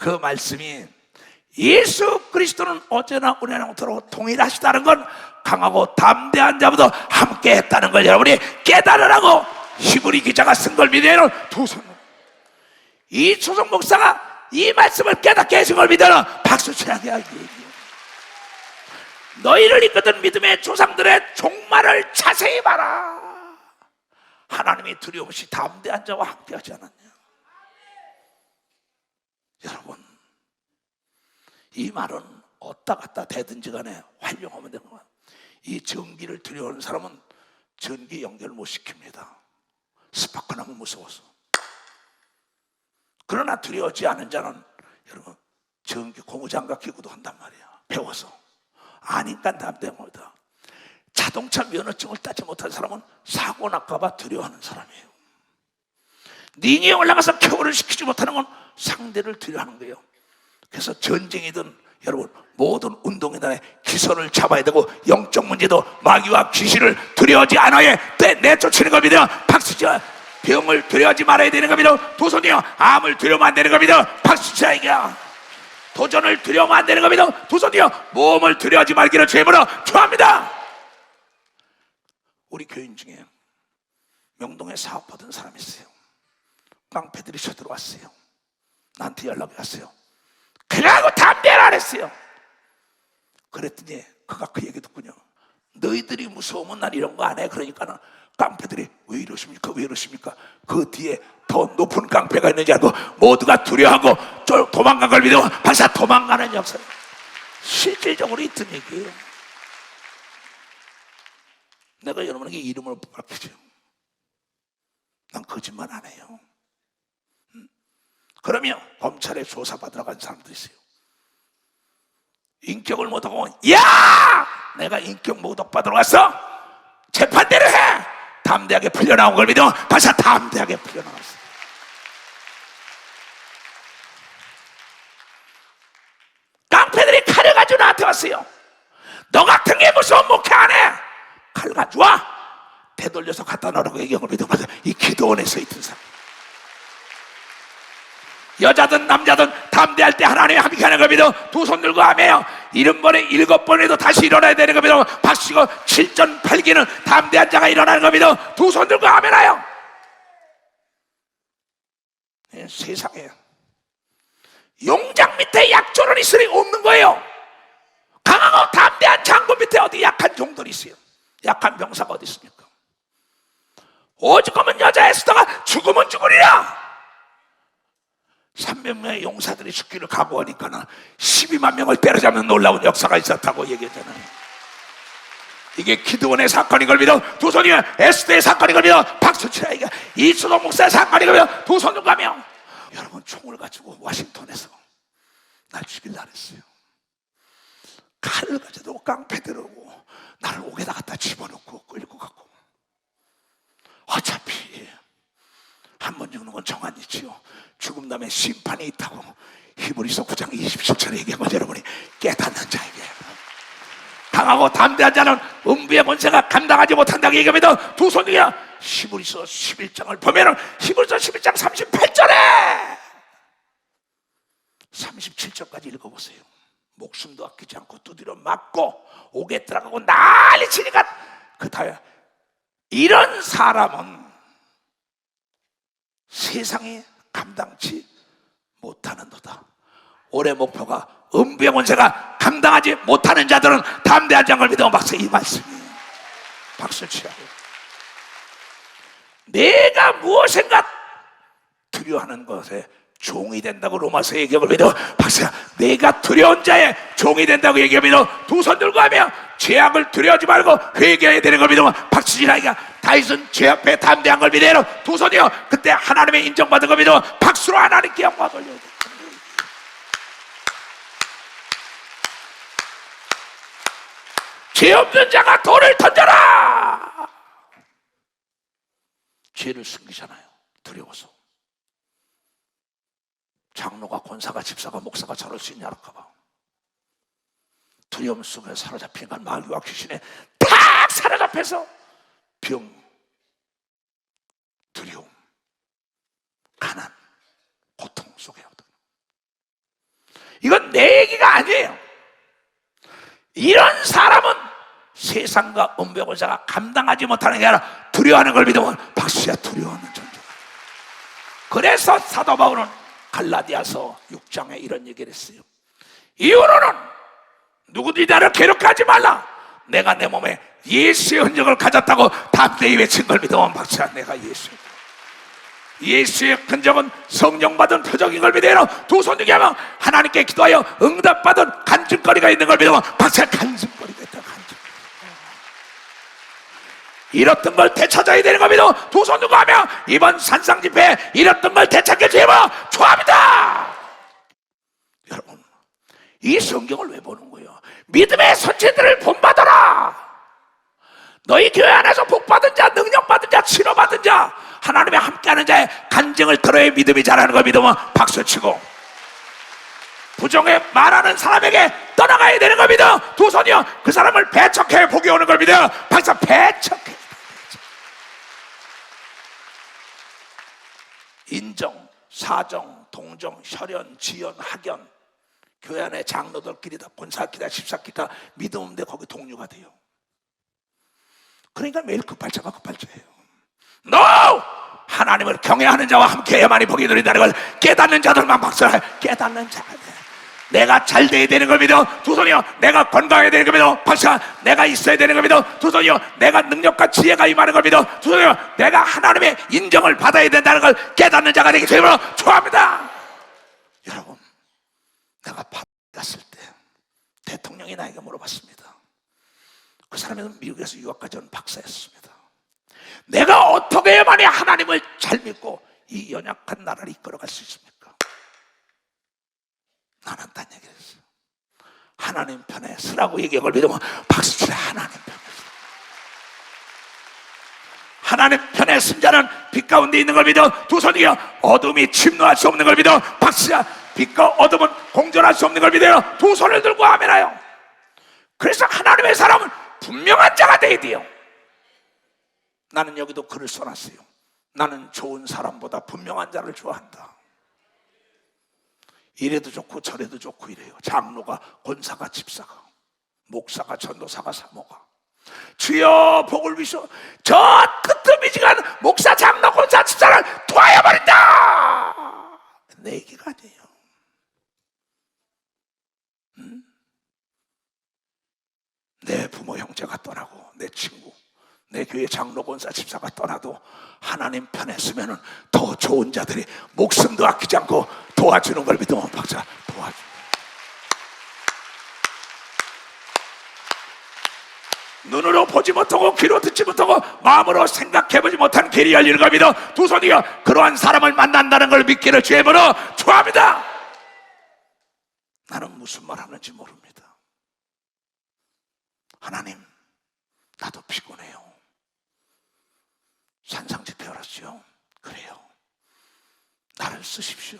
그 말씀이 예수 그리스도는 어제나 오늘나 영원토록 동일하시다는 건 강하고 담대한 자보다 함께 했다는 걸 여러분이 깨달으라고 히브리 기자가 쓴 걸 믿어요. 이 조성 목사가 이 말씀을 깨닫게 해준 걸 믿어요. 박수 쳐야게 하기. 너희를 이끄던 믿음의 조상들의 종말을 자세히 봐라. 하나님이 두려움없이 담대한 자와 함께 하지 않았냐. 여러분, 이 말은 어디다 갖다 대든지 간에 활용하면 되는 거야. 이 전기를 두려워하는 사람은 전기 연결 못 시킵니다. 스파크 나면 무서워서. 그러나 두려워하지 않은 자는 여러분 전기 고무장갑 끼고도 한단 말이야. 배워서. 아니까 담대합니다. 자동차 면허증을 따지 못한 사람은 사고 날까봐 두려워하는 사람이에요. 링에 올라가서 켜고를 시키지 못하는 건 상대를 두려워하는 거예요. 그래서 전쟁이든 여러분 모든 운동이든 기선을 잡아야 되고 영적 문제도 마귀와 귀신을 두려워하지 않아야 내쫓는 겁니다. 박수쳐. 병을 두려워하지 말아야 되는 겁니다. 도전이요. 암을 두려워하면 안 되는 겁니다. 박수쳐야. 도전을 두려워하면 안 되는 겁니다. 도전이요. 모험을 두려워하지 말기를 주님으로 축원합니다. 우리 교인 중에 명동에 사업하던 사람이 있어요. 깡패들이 쳐들어왔어요. 나한테 연락이 왔어요. 그래가지고 담대를 안 했어요. 그랬더니 그가 그 얘기 듣군요. 너희들이 무서우면 난 이런 거 안 해. 그러니까는 깡패들이 왜 이러십니까? 왜 이러십니까? 그 뒤에 더 높은 깡패가 있는지 알고 모두가 두려워하고 도망간 걸 믿어 발사 도망가는 역사. 실질적으로 있던 얘기예요. 내가 여러분에게 이름을 밝히죠. 난 거짓말 안 해요. 그러면 검찰에 조사받으러 간 사람도 있어요. 인격을 못하고 야! 내가 인격 모독 받으러 갔어? 재판대로 해! 담대하게 풀려나온 걸 믿어 발사 담대하게 풀려나왔어. 깡패들이 칼을 가지고 나한테 왔어요. 너 같은 게 무서운 목회 안 해? 칼 가져와. 되돌려서 갖다 놓으라고 얘기한 걸 믿어 이 기도원에 서 있던 사람. 여자든 남자든 담대할 때 하나님이 함께 하는 걸 믿어 두 손 들고 아멘요. 70번에 7번에도 다시 일어나야 되는 걸 믿어 박수치고 7전 8기는 담대한 자가 일어나는 걸 믿어 두 손 들고 아멘하여. 세상에 용장 밑에 약조는 있으니 없는 거예요. 강하고 담대한 장군 밑에 어디 약한 종들이 있어요. 약한 병사가 어디 있습니까? 오죽하면 여자 에스더가 죽으면 죽으리라. 300명의 용사들이 죽기를 각오하니까는 12만 명을 때려잡는 놀라운 역사가 있었다고 얘기했잖아요. 이게 기드온의 사건인 걸 믿어 두 손이 에스더의 사건인 걸 믿어 박수 치라. 이게 이수동 목사의 사건인 걸 믿어 두 손을 가며 여러분 총을 가지고 워싱턴에서 날 죽일라 했어요. 칼을 가지고 깡패들하고 나를 옥에다 갖다 집어넣고 끌고 가고 어차피 한 번 죽는 건 정한이지요. 죽음 다음에 심판이 있다고 히브리서 9장 27절에 얘기한 건 여러분이 깨닫는 자에게 강하고 담대한 자는 음부의 권세가 감당하지 못한다고 얘기합니다. 두 손이야. 히브리서 11장을 보면은 히브리서 11장 38절에 37절까지 읽어보세요. 목숨도 아끼지 않고 두드려 맞고 옥에 들어가고 난리 치니까 그 다음에 이런 사람은 세상에 감당치 못하는도다. 올해 목표가 음부의 권세가 감당하지 못하는 자들은 담대한 자를 믿어 박수. 이 말씀이에요. 박수 치라고. 내가 무엇인가 두려워하는 것에 종이 된다고 로마서 얘기하고 믿어 박수야. 내가 두려운 자의 종이 된다고 얘기하면 두 손 들고 하며 죄악을 두려워하지 말고 회개해야 되는 걸 믿으면 박수지라니까. 다윗은 죄 앞에 담대한 걸 믿어요. 두 손이요. 그때 하나님의 인정받은 걸 믿으면 박수로 하나님께 영광 돌려야 돼. 죄 없는 자가 돌을 던져라. 죄를 숨기잖아요. 두려워서. 장로가 권사가 집사가 목사가 저럴 수 있냐 할까봐. 두려움 속에 사로잡힌 건 마귀와 귀신에 탁 사로잡혀서 병, 두려움, 가난, 고통 속에 이건 내 얘기가 아니에요. 이런 사람은 세상과 은벽을 자가 감당하지 못하는 게 아니라 두려워하는 걸 믿으면 박수야, 두려워하는 존재. 그래서 사도 바울은 갈라디아서 6장에 이런 얘기를 했어요. 이후로는 누구든지 나를 괴롭게 말라. 내가 내 몸에 예수의 흔적을 가졌다고 담대히 외친 걸 믿으면 박수야, 내가 예수의 흔적은 성령 받은 표적인 걸 믿어요. 두 손 들게 하면 하나님께 기도하여 응답받은 간증거리가 있는 걸 믿으면 박수야, 간증거리가 있다. 잃었던 걸 되찾아야 되는 겁니다. 두 손 들고 하면 이번 산상 집회에 잃었던 걸 되찾게 주면 좋아합니다. 여러분, 이 성경을 왜 보는 거예요? 믿음의 선지들을 본받아라. 너희 교회 안에서 복받은 자, 능력받은 자, 치료받은 자, 하나님의 함께하는 자의 간증을 들어야 믿음이 자라는 걸 믿으면 박수치고, 부정에 말하는 사람에게 떠나가야 되는 걸 믿어. 두 손이요, 그 사람을 배척해 복이 오는 걸 믿어. 박수, 배척해. 인정, 사정, 동정, 혈연, 지연, 학연, 교회 안에 장로들끼리 다 권사끼리 집사끼리 다 믿음 없는데 거기 동료가 돼요. 그러니까 매일 급발자가 급발자예요. No! 하나님을 경외하는 자와 함께해야만이 복이 누린다는 걸 깨닫는 자들만 박수를 해. 깨닫는 자들, 내가 잘 돼야 되는 걸 믿어. 두 손이요, 내가 건강해야 되는 걸 믿어. 박수야, 내가 있어야 되는 걸 믿어. 두 손이요, 내가 능력과 지혜가 임하는 걸 믿어. 두 손이요, 내가 하나님의 인정을 받아야 된다는 걸 깨닫는 자가 되기 주님으로 축원합니다. 여러분, 내가 밥 갔을 때 대통령이 나에게 물어봤습니다. 그 사람은 미국에서 유학까지 온 박사였습니다. 내가 어떻게 해야만이 하나님을 잘 믿고 이 연약한 나라를 이끌어갈 수 있습니까? 나는 딴 얘기를 했어요. 하나님 편에 서라고 얘기한 걸 믿으면 박수 치라. 하나님 편에 서. 하나님 편에 쓴 자는 빛 가운데 있는 걸 믿어. 두 손이요, 어둠이 침노할 수 없는 걸 믿어. 박수야, 빛과 어둠은 공존할 수 없는 걸 믿어요. 두 손을 들고 아멘하여. 그래서 하나님의 사람은 분명한 자가 돼야 돼요. 나는 여기도 글을 써놨어요. 나는 좋은 사람보다 분명한 자를 좋아한다. 이래도 좋고 저래도 좋고 이래요. 장로가, 권사가, 집사가, 목사가, 전도사가, 사모가, 주여 복을 비셔 저 끄트미지간 목사, 장로, 권사, 집사를 도와야 버린다. 내 얘기가 아니에요. 내 부모 형제가 떠나고 내 친구, 내 교회 장로, 권사, 집사가 떠나도 하나님 편에 서면은 더 좋은 자들이 목숨도 아끼지 않고 도와주는 걸 믿으면 박사, 도와줘. 눈으로 보지 못하고 귀로 듣지 못하고 마음으로 생각해보지 못한 길이 열리는 걸 믿어. 두 손이여, 그러한 사람을 만난다는 걸 믿기를 주의 이름으로 축원합니다. 나는 무슨 말 하는지 모릅니다. 하나님, 나도 피곤해요. 산상집회 열었죠. 그래요, 나를 쓰십시오.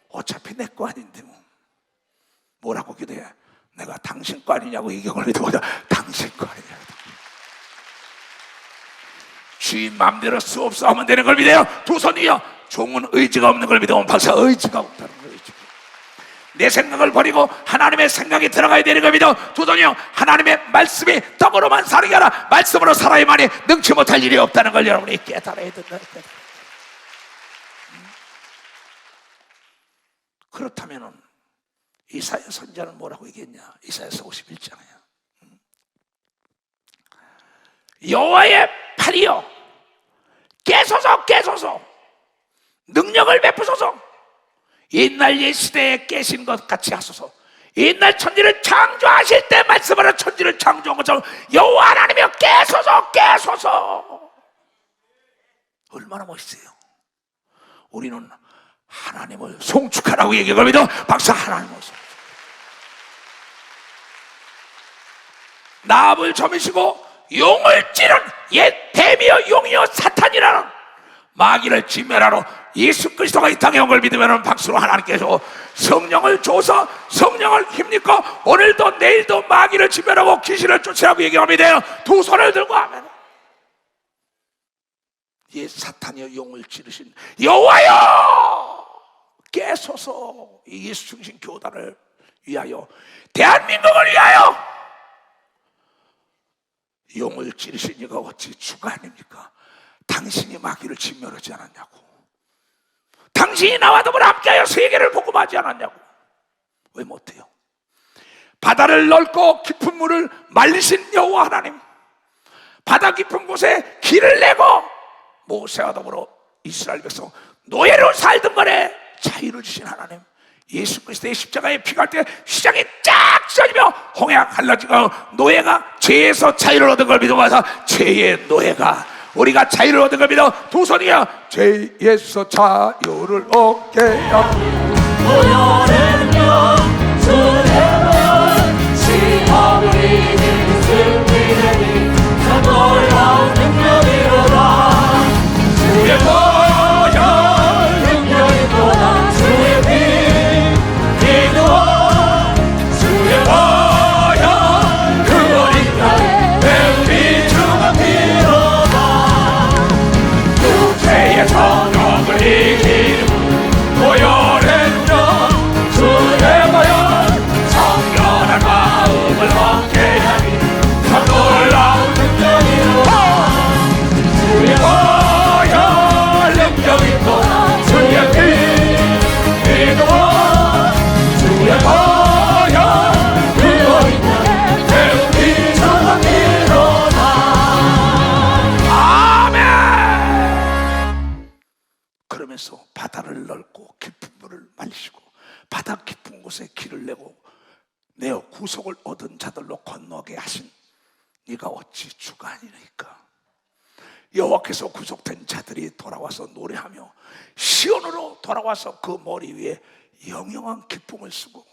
어차피 내 거 아닌데 뭐라고 기도해? 내가 당신 거 아니냐고 얘기하고 믿어보자. 당신 거 아니냐. 주인 마음대로 수없어 하면 되는 걸 믿어요. 두 손이요, 종은 의지가 없는 걸 믿으면 박사, 의지가 없다는 거예요. 내 생각을 버리고 하나님의 생각이 들어가야 되는 걸 믿어. 두 손이요, 하나님의 말씀이 떡으로만 살게 하라. 말씀으로 살아야만이 능치 못할 일이 없다는 걸 여러분이 깨달아야 된다. 그렇다면은 이사야 선지자는 뭐라고 얘기했냐? 이사야서 51장이야. 여호와의 팔이여, 깨소서, 깨소서, 능력을 베푸소서. 옛날 옛 시대에 깨신 것 같이 하소서. 옛날 천지를 창조하실 때 말씀하는 천지를 창조한 것처럼 여호와 하나님이여 깨소서, 깨소서. 얼마나 멋있어요. 우리는 하나님을 송축하라고 얘기하고 믿어. 박사, 하나님을 송축. 나합을 점이시고 용을 찌른 옛 뱀이여 용이여 사탄이라는 마귀를 진멸하러 예수 그리스도가 이 땅에 온 걸 믿으면 박수로 하나님께서 성령을 줘서 성령을 힘입고 오늘도 내일도 마귀를 진멸하고 귀신을 쫓으라고 얘기합니다. 두 손을 들고 하면 옛 사탄이여 용을 찌르신 여호와여 깨소서. 힘내소서. 이 예수 중심 교단을 위하여, 대한민국을 위하여. 용을 찌르신 이가 어찌 주가 아닙니까? 당신이 마귀를 진멸하지 않았냐고. 당신이 나와 더불어 함께하여 세계를 복음하지 않았냐고. 왜 못해요? 바다를 넓고 깊은 물을 말리신 여호와 하나님, 바다 깊은 곳에 길을 내고 모세와 더불어 이스라엘 백성 노예로 살던 간에 자유를 주신 하나님, 예수 그리스도의 십자가에 피가 할 때 휘장이 쫙 찢어지며 홍해가 갈라지고 노예가 죄에서 자유를 얻은 걸 믿어봐서 죄의 노예가 우리가 자유를 얻은 걸 믿어 도선이야 죄에서 자유를 얻게 하옵소서. 그러면서 바다를 넓고 깊은 물을 말리시고 바다 깊은 곳에 길을 내고 내어 구속을 얻은 자들로 건너게 하신 네가 어찌 주가 아니니까. 여호와께서 구속된 자들이 돌아와서 노래하며 시온으로 돌아와서 그 머리 위에 영영한 기쁨을 쓰고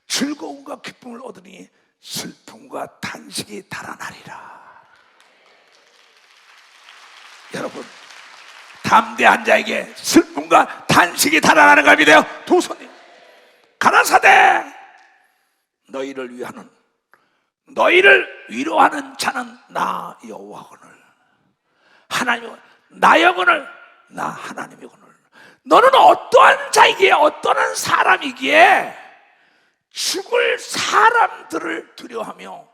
즐거움과 기쁨을 얻으니 슬픔과 탄식이 달아나리라. 여러분, 담대한 자에게 슬픔과 탄식이 달아나는 걸 믿어요. 도선님, 가라사대 너희를 위하는, 너희를 위로하는 자는 나 여호와거늘, 하나님 나 영혼을 나 하나님이거늘. 너는 어떠한 자이기에 어떠한 사람이기에 죽을 사람들을 두려워하며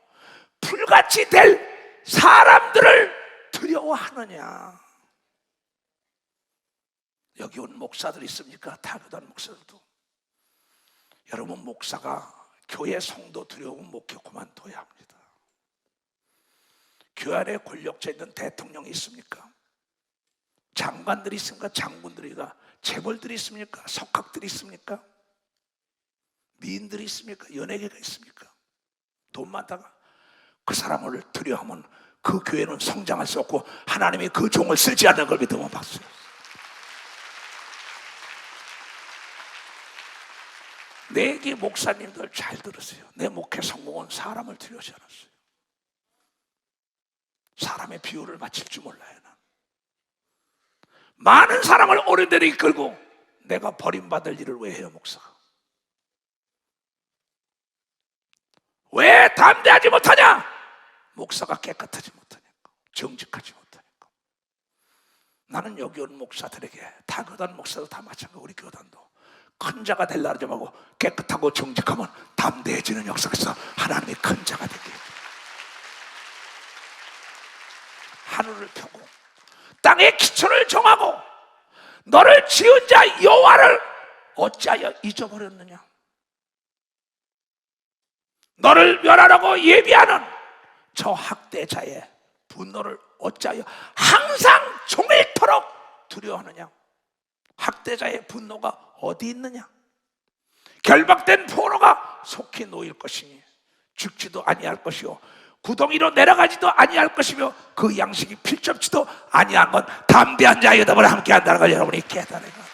불같이 될 사람들을 두려워하느냐. 여기 온 목사들 있습니까? 타교단 목사들도. 여러분, 목사가 교회 성도 두려우면 목회 그만둬야 합니다. 교회 안에 권력자 있는 대통령이 있습니까? 장관들이 있습니까? 장군들이가 재벌들이 있습니까? 석학들이 있습니까? 미인들이 있습니까? 연예계가 있습니까? 돈 많다가 그 사람을 두려워하면 그 교회는 성장할 수 없고 하나님이 그 종을 쓰지 않는 걸 믿으면 박수. 내게 목사님들 잘 들으세요. 내 목회 성공은 사람을 두려워하지 않았어요. 사람의 비유를 맞힐 줄 몰라요. 난 많은 사람을 옳은 데로 이끌고 내가 버림받을 일을 왜 해요? 목사가 왜 담대하지 못하냐? 목사가 깨끗하지 못하니까, 정직하지 못하니까. 나는 여기 온 목사들에게, 다 교단 목사도 다 마찬가지고 우리 교단도 큰 자가 되려 하지 말고 깨끗하고 정직하면 담대해지는 역사가 있어. 하나님이 큰 자가 되게 해요. 하늘을 펴고 땅의 기초를 정하고 너를 지은 자 여호와를 어찌하여 잊어버렸느냐? 너를 멸하라고 예비하는 저 학대자의 분노를 어찌하여 항상 종일토록 두려워하느냐? 학대자의 분노가 어디 있느냐? 결박된 포로가 속히 놓일 것이니 죽지도 아니할 것이요 구덩이로 내려가지도 아니할 것이며 그 양식이 필적지도 아니한 건 담대한 자의 더불어 함께한다는 걸 여러분이 깨달아야 합니다.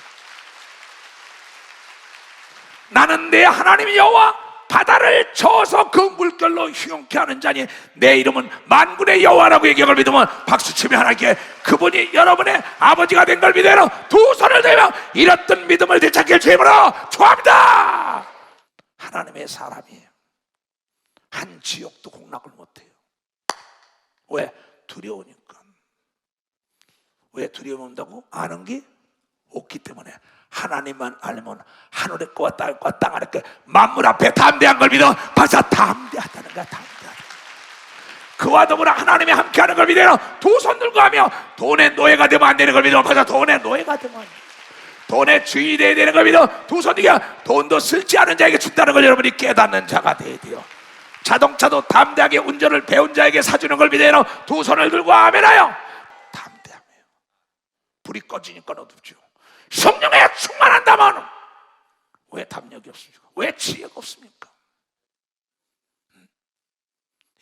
나는 내 하나님 여호와, 바다를 저어서 그 물결로 휘용케 하는 자니 내 이름은 만군의 여호와라고 얘기를 믿으면 박수치며 하나님께 그분이 여러분의 아버지가 된 걸 믿어요. 두 손을 들며 잃었던 믿음을 되찾길 주임으로 축원합니다. 하나님의 사람이에요. 한 지역도 공락을 못해요. 왜? 두려우니까. 왜 두려움 온다고? 아는 게 없기 때문에 하나님만 알면 하늘의 것과 땅과 땅 아래 것 만물 앞에 담대한 걸 믿어. 박사, 담대하다는 거야. 담대하다. 그와 더불어 하나님이 함께하는 걸 믿어. 두 손 들고 하며 돈의 노예가 되면 안 되는 걸 믿어. 박사, 돈의 노예가 되면 안 돼. 돈의 주인이 돼야 되는 걸 믿어. 두 손 들고 돈도 쓸지 않은 자에게 준다는 걸 여러분이 깨닫는 자가 돼야 돼요. 자동차도 담대하게 운전을 배운 자에게 사주는 걸 믿어요. 두 손을 들고 아멘하여 담대하며. 불이 꺼지니까 어둡죠. 성령에 충만한다면 왜 담력이 없습니까? 왜 지혜가 없습니까?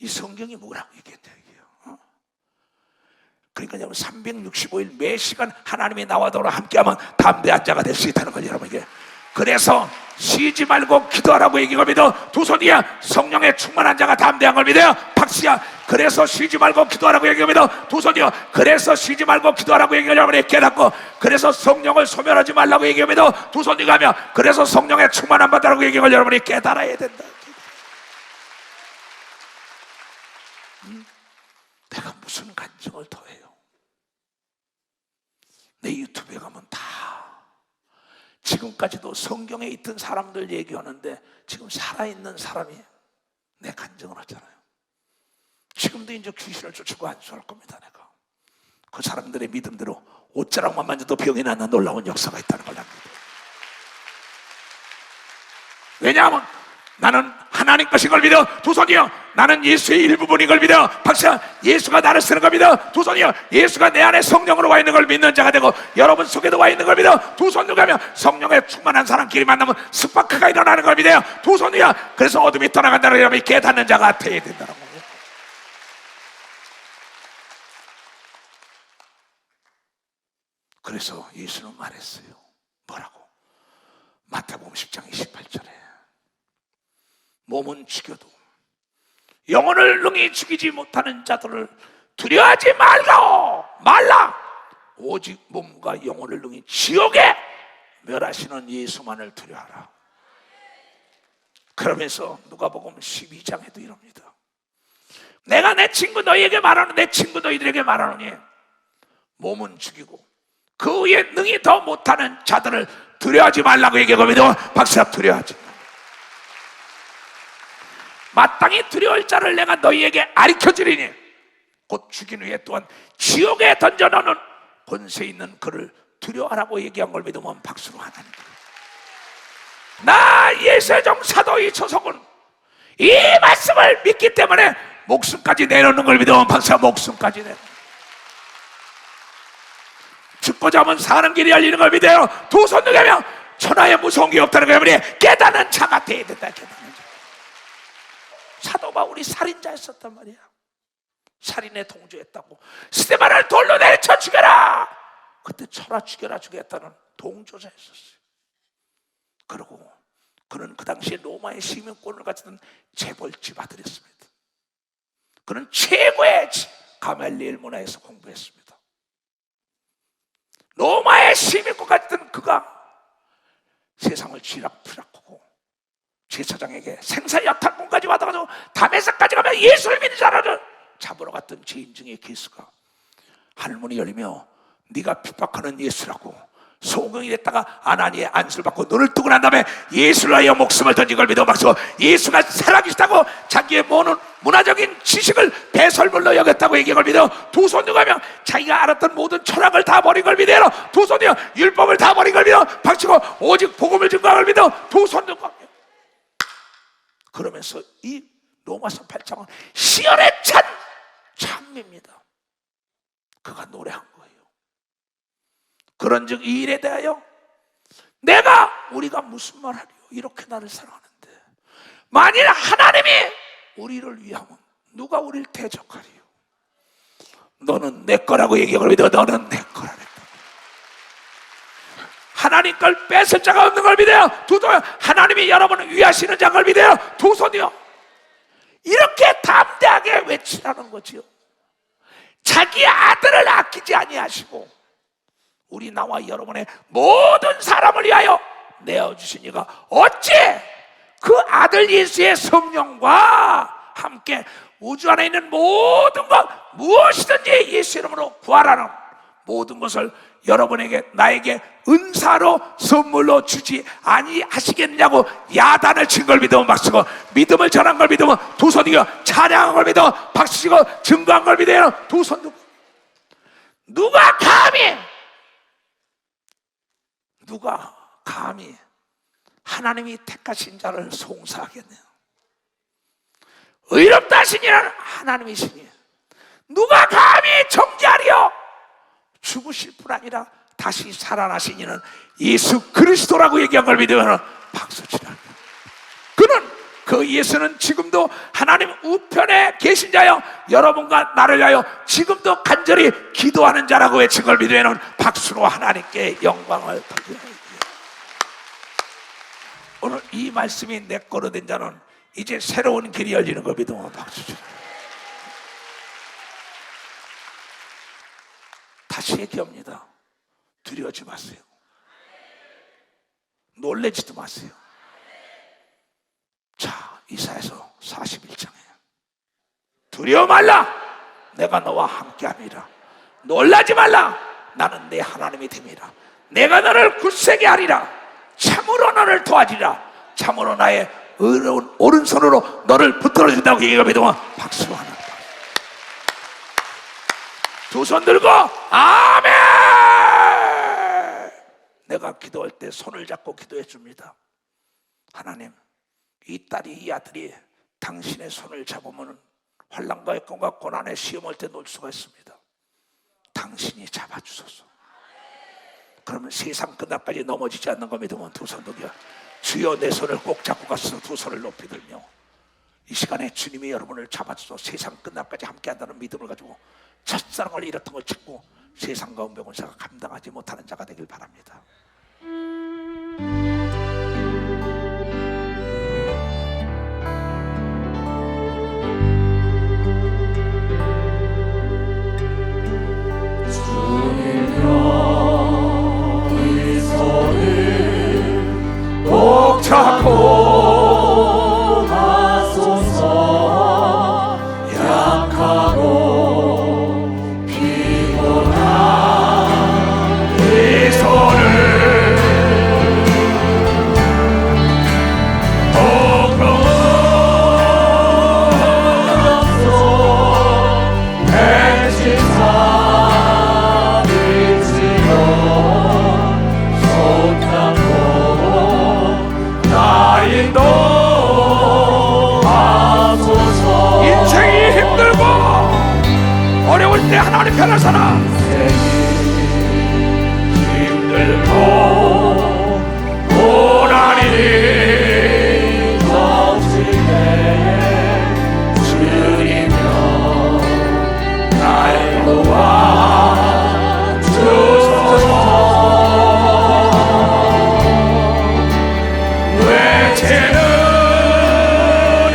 이 성경이 뭐라고 얘기했냐 이게요. 그러니까 여러분 365일 매 시간 하나님이 나와 더불어 함께하면 담대한 자가 될 수 있다는 거죠, 여러분에게. 그래서 쉬지 말고 기도하라고 얘기가 믿어. 두 손이야. 성령에 충만한 자가 담대한 걸 믿어요. 박수야. 그래서 쉬지 말고 기도하라고 얘기가 믿어. 두 손이요. 그래서 쉬지 말고 기도하라고 얘기가 여러분이 깨닫고, 그래서 성령을 소멸하지 말라고 얘기가 믿어. 두 손이가 하며 그래서 성령에 충만한 바다라고 얘기가 여러분이 깨달아야 된다. 내가 무슨 간증을 더해요? 내 유튜브에 가면 다 지금까지도 성경에 있던 사람들 얘기하는데 지금 살아있는 사람이 내 간증을 하잖아요. 지금도 이제 귀신을 쫓고 안수할 겁니다. 내가 그 사람들의 믿음대로 옷자락만 만져도 병이 나는 놀라운 역사가 있다는 걸 압니다. 왜냐하면 나는 하나님 것인 걸 믿어. 두 손이요. 나는 예수의 일부분인 걸 믿어. 박사, 예수가 나를 쓰는 걸 믿어. 두 손이요. 예수가 내 안에 성령으로 와 있는 걸 믿는 자가 되고 여러분 속에도 와 있는 걸 믿어. 두 손 들고 하면 성령에 충만한 사람끼리 만나면 스파크가 일어나는 걸 믿어요. 두 손이요. 그래서 어둠이 떠나간다는 여러분이 깨닫는 자가 되어야 된다는 거예요. 그래서 예수는 말했어요. 뭐라고? 마태복음 10장 28절에 몸은 죽여도 영혼을 능히 죽이지 못하는 자들을 두려워하지 말라. 오직 몸과 영혼을 능히 지옥에 멸하시는 예수만을 두려워하라. 그러면서 누가복음 12장에도 이럽니다. 내가 내 친구 너희에게 말하는, 내 친구 너희들에게 말하노니 몸은 죽이고 그 위에 능히 더 못하는 자들을 두려워하지 말라고 얘기하거든요. 박사, 두려워하지 마. 마땅히 두려울 자를 내가 너희에게 가르쳐주리니 곧 죽인 후에 또한 지옥에 던져넣는 권세 있는 그를 두려워하라고 얘기한 걸 믿으면 박수로 하나님. 나 예수의 종 사도 이초석은 이 말씀을 믿기 때문에 목숨까지 내놓는 걸 믿으면 박수가 목숨까지 내놓는. 죽고자 하면 사는 길이 열리는 걸 믿어요. 두 손 들면 천하에 무서운 게 없다는 거예요. 깨닫는 자가 돼야 된다. 깨닫는 자. 사도 바울이 살인자였었단 말이야. 살인에 동조했다고. 스데반을 돌로 내쳐 죽여라. 그때 쳐라 죽여라 죽였다는 동조자였었어요. 그리고 그는 그 당시에 로마의 시민권을 가지던 재벌집 아들이었습니다. 그는 최고의 가말리엘 문화에서 공부했습니다. 로마의 시민권 가지던 그가 세상을 쥐락펴락하고 제사장에게 생사여탈권까지 받아가지고 다메섹까지 가면 예수를 믿는 자를 잡으러 갔던 죄인 중에 기수가 하늘문이 열리며 네가 핍박하는 예수라고 소경이 됐다가 아나니의 안수를 받고 눈을 뜨고 난 다음에 예수를 위하여 목숨을 던진 걸 믿어 박수. 예수가 살아계시다고 자기의 모든 문화적인 지식을 배설물로 여겼다고 얘기한 걸 믿어. 두 손 들고 하면 자기가 알았던 모든 철학을 다 버린 걸 믿어요. 두 손 들고 율법을 다 버린 걸 믿어 박수고 오직 복음을 증거한 걸 믿어. 두 손 들고 하면 그러면서 이 로마서 8장은 시연에 찬 찬미입니다. 그가 노래한 거예요. 그런즉 이 일에 대하여 우리가 무슨 말 하리요? 이렇게 나를 사랑하는데 만일 하나님이 우리를 위하면 누가 우리를 대적하리요? 너는 내 거라고 얘기하고 믿어. 너는 내 거라 그랬다. 하나님 걸 뺏을 자가 없는 걸 믿어요. 두 손. 하나님이 여러분을 위하시는 자를 믿어요. 두 손이요. 이렇게 담대하게 외치라는 거지요. 자기 아들을 아끼지 아니하시고 우리 나와 여러분의 모든 사람을 위하여 내어주신 이가 어찌 그 아들 예수의 성령과 함께 우주 안에 있는 모든 것 무엇이든지 예수 이름으로 구하라는 모든 것을 여러분에게 나에게 은사로 선물로 주지 아니하시겠냐고 야단을 친 걸 믿으면 박수고, 믿음을 전한 걸 믿으면 두 손이고, 찬양한 걸 믿으면 박수치고, 증거한 걸 믿으면 두 손 들고. 누가 감히 하나님이 택하신 자를 송사하겠네요. 의롭다 하신 이는 하나님이시니 누가 감히 정죄하리요? 죽으실 뿐 아니라 다시 살아나신 이는 예수 그리스도라고 얘기한 걸 믿으면 박수치라. 그 예수는 지금도 하나님 우편에 계신 자여, 여러분과 나를 위하여 지금도 간절히 기도하는 자라고 외친 걸 믿으면 박수로 하나님께 영광을 돌려드립니다. 오늘 이 말씀이 내 거로 된 자는 이제 새로운 길이 열리는 걸 믿으면 박수치라. 다시 얘기합니다. 두려워하지 마세요. 놀래지도 마세요. 자, 이사야서 41장에 두려워 말라, 내가 너와 함께함이라. 놀라지 말라, 나는 내 하나님이 됨이라. 내가 너를 굳세게 하리라. 참으로 너를 도와주리라. 참으로 나의 의로운 오른손으로 너를 붙들어준다고 얘기가 믿으면 박수하는. 두 손 들고 아멘. 내가 기도할 때 손을 잡고 기도해 줍니다. 하나님, 이 딸이, 이 아들이 당신의 손을 잡으면 환난과 역경과 고난의 시험할 때 놓을 수가 있습니다. 당신이 잡아주소서. 그러면 세상 끝날까지 넘어지지 않는 거 믿으면 두 손 들며 주여 내 손을 꼭 잡고 가서 두 손을 높이 들며 이 시간에 주님이 여러분을 잡아주소. 세상 끝날까지 함께한다는 믿음을 가지고 첫사랑을 잃었던 걸 찾고 세상과 운명을 제가 감당하지 못하는 자가 되길 바랍니다. 잡고 가소서. 약하고 피곤한 이 손을 꺾어서 백지산일지로 손 잡고 인도하소서. 인생이 힘들고 어려울 때 하나님 편을 서라. 힘들고 고난이 덮칠 때에 주님여 날 도와주소서. 외치는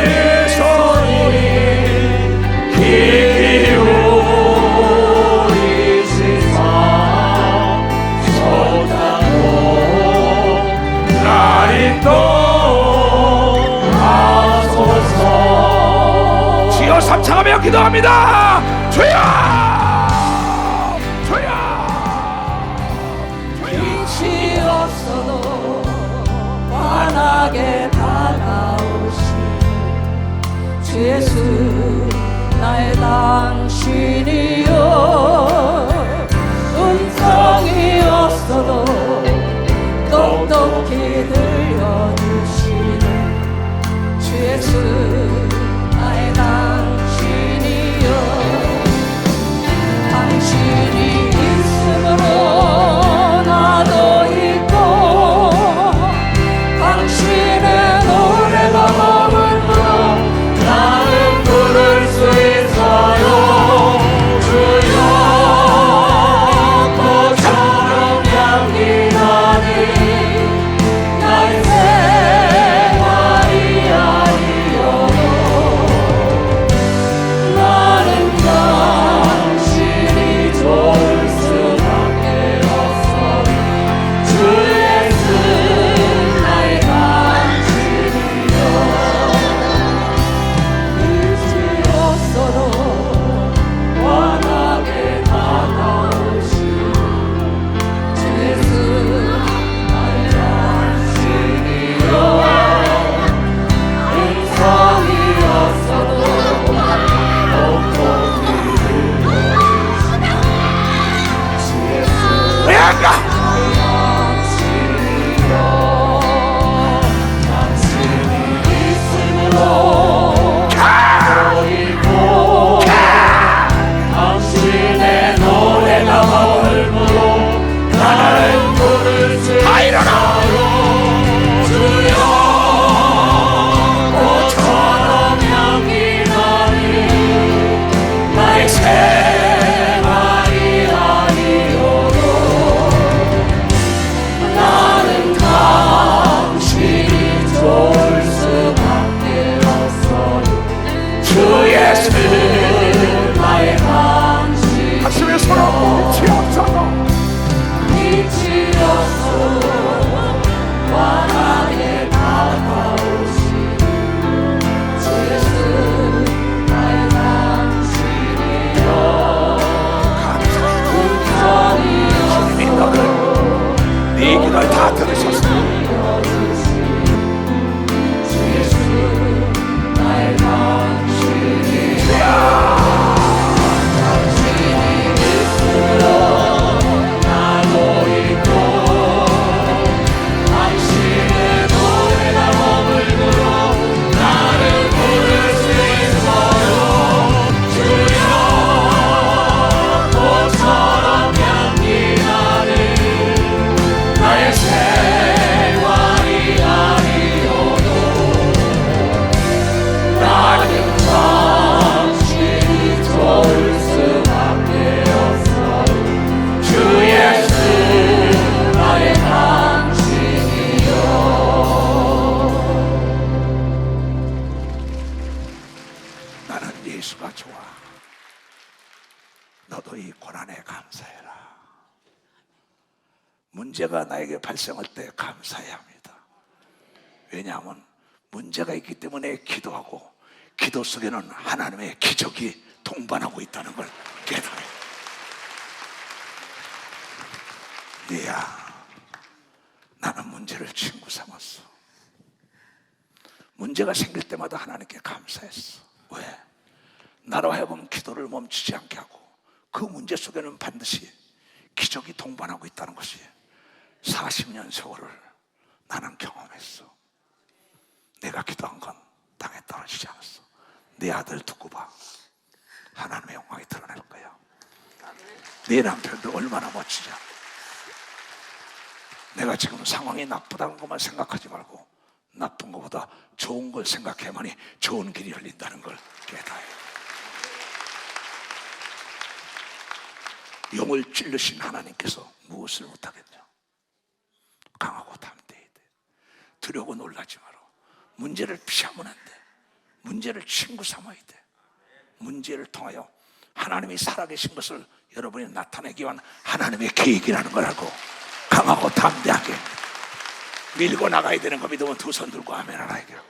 이 소리 귀 기울이시사 손 잡고 날 인도하소서. 주여 삼창하며 기도합니다. 주여, 주여, 빛이 없어도 환하게 다가오신 주 예수 나의 당신이여. 음성이 없어도 똑똑히 들려주시는 주 예수 나의 당신이여. 당신이 있음으로 나도 있고 당신의 노래가 머물러 나는 부를 수 있어요. 주 빛이 없어도 빛이 없어도 나의 다가오신 예수 나의 당신이여 감사합니다. 주님이 너를 네 기도를 다 들으셨습니다. 나는 예수가 좋아. 너도 이 고난에 감사해라. 문제가 나에게 발생할 때 감사해야 합니다. 왜냐하면 문제가 있기 때문에 기도하고 기도 속에는 하나님의 기적이 동반하고 있다는 걸 깨달아요. 네야, 나는 문제를 친구 삼았어. 문제가 생길 때마다 하나님께 감사했어. 왜? 나로 하여금 기도를 멈추지 않게 하고 그 문제 속에는 반드시 기적이 동반하고 있다는 것이 40년 세월을 나는 경험했어. 내가 기도한 건 땅에 떨어지지 않았어. 내 아들 두고 봐. 하나님의 영광이 드러날 거야. 내 남편도 얼마나 멋지냐. 내가 지금 상황이 나쁘다는 것만 생각하지 말고 나쁜 것보다 좋은 걸 생각해야만이 좋은 길이 열린다는 걸 깨달아요. 영을 찔르신 하나님께서 무엇을 못하겠냐? 강하고 담대해야 돼. 두려워 놀라지 마라. 문제를 피하면 안 돼. 문제를 친구 삼아야 돼. 문제를 통하여 하나님이 살아계신 것을 여러분이 나타내기 위한 하나님의 계획이라는 걸 알고 강하고 담대하게 밀고 나가야 되는 거 믿으면 두 손 들고 아멘 하나 얘기하고.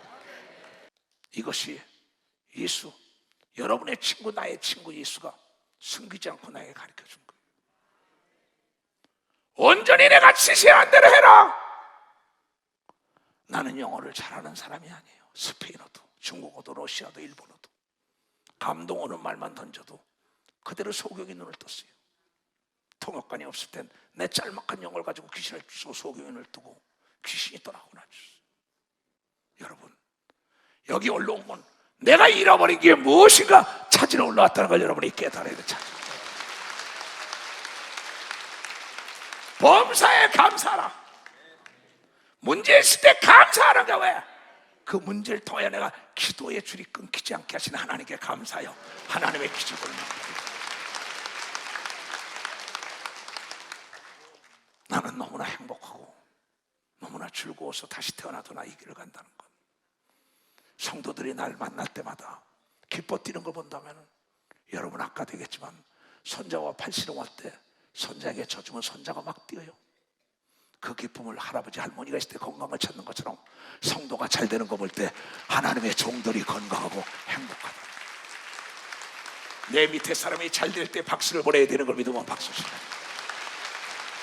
이것이 예수, 여러분의 친구, 나의 친구 예수가 숨기지 않고 나에게 가르쳐준 거예요. 온전히 내가 지시한 대로 해라. 나는 영어를 잘하는 사람이 아니에요. 스페인어도, 중국어도, 러시아도, 일본어도. 감동 오는 말만 던져도 그대로 소경이 눈을 떴어요. 통역관이 없을 땐 내 짤막한 영어를 가지고 귀신을 주고 소경이 눈을 뜨고 귀신이 떠나고 나줬어요. 여러분, 여기 올라온 건 내가 잃어버린 게 무엇인가 찾으러 올라왔다는 걸 여러분이 깨달아야 돼. 범사에 감사하라. 문제 있을 때 감사하는 게 왜? 그 문제를 통해 내가 기도의 줄이 끊기지 않게 하시는 하나님께 감사하여 하나님의 기적을 만듭니다. 나는 너무나 행복하고 너무나 즐거워서 다시 태어나도 나 이 길을 간다는 것. 성도들이 날 만날 때마다 기뻐 뛰는 걸 본다면 여러분 아까 되겠지만 손자와 팔씨름 할 때 손자에게 져주면 손자가 막 뛰어요. 그 기쁨을 할아버지 할머니가 있을 때 건강을 찾는 것처럼 성도가 잘 되는 거 볼 때 하나님의 종들이 건강하고 행복하다. 내 밑에 사람이 잘 될 때 박수를 보내야 되는 걸 믿으면 박수 치라.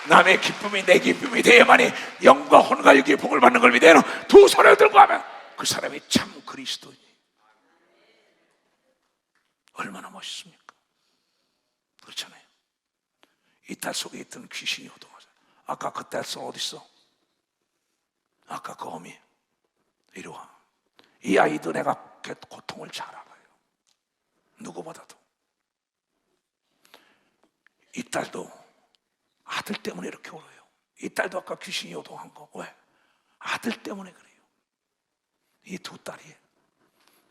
남의 기쁨이 내 기쁨이 되어야만이 영과 혼과 육의 복을 받는 걸 믿어요. 두 손을 들고 하면 그 사람이 참 그리스도니. 얼마나 멋있습니까? 그렇잖아요. 이 딸 속에 있던 귀신이 오동하죠. 아까 그 딸son 어디 있어? 아까 그 어미 이리 와. 이 아이도 내가 고통을 잘 알아요. 누구보다도. 이 딸도 아들 때문에 이렇게 울어요. 이 딸도 아까 귀신이 요동한 거 왜? 아들 때문에 그래요. 이 두 딸이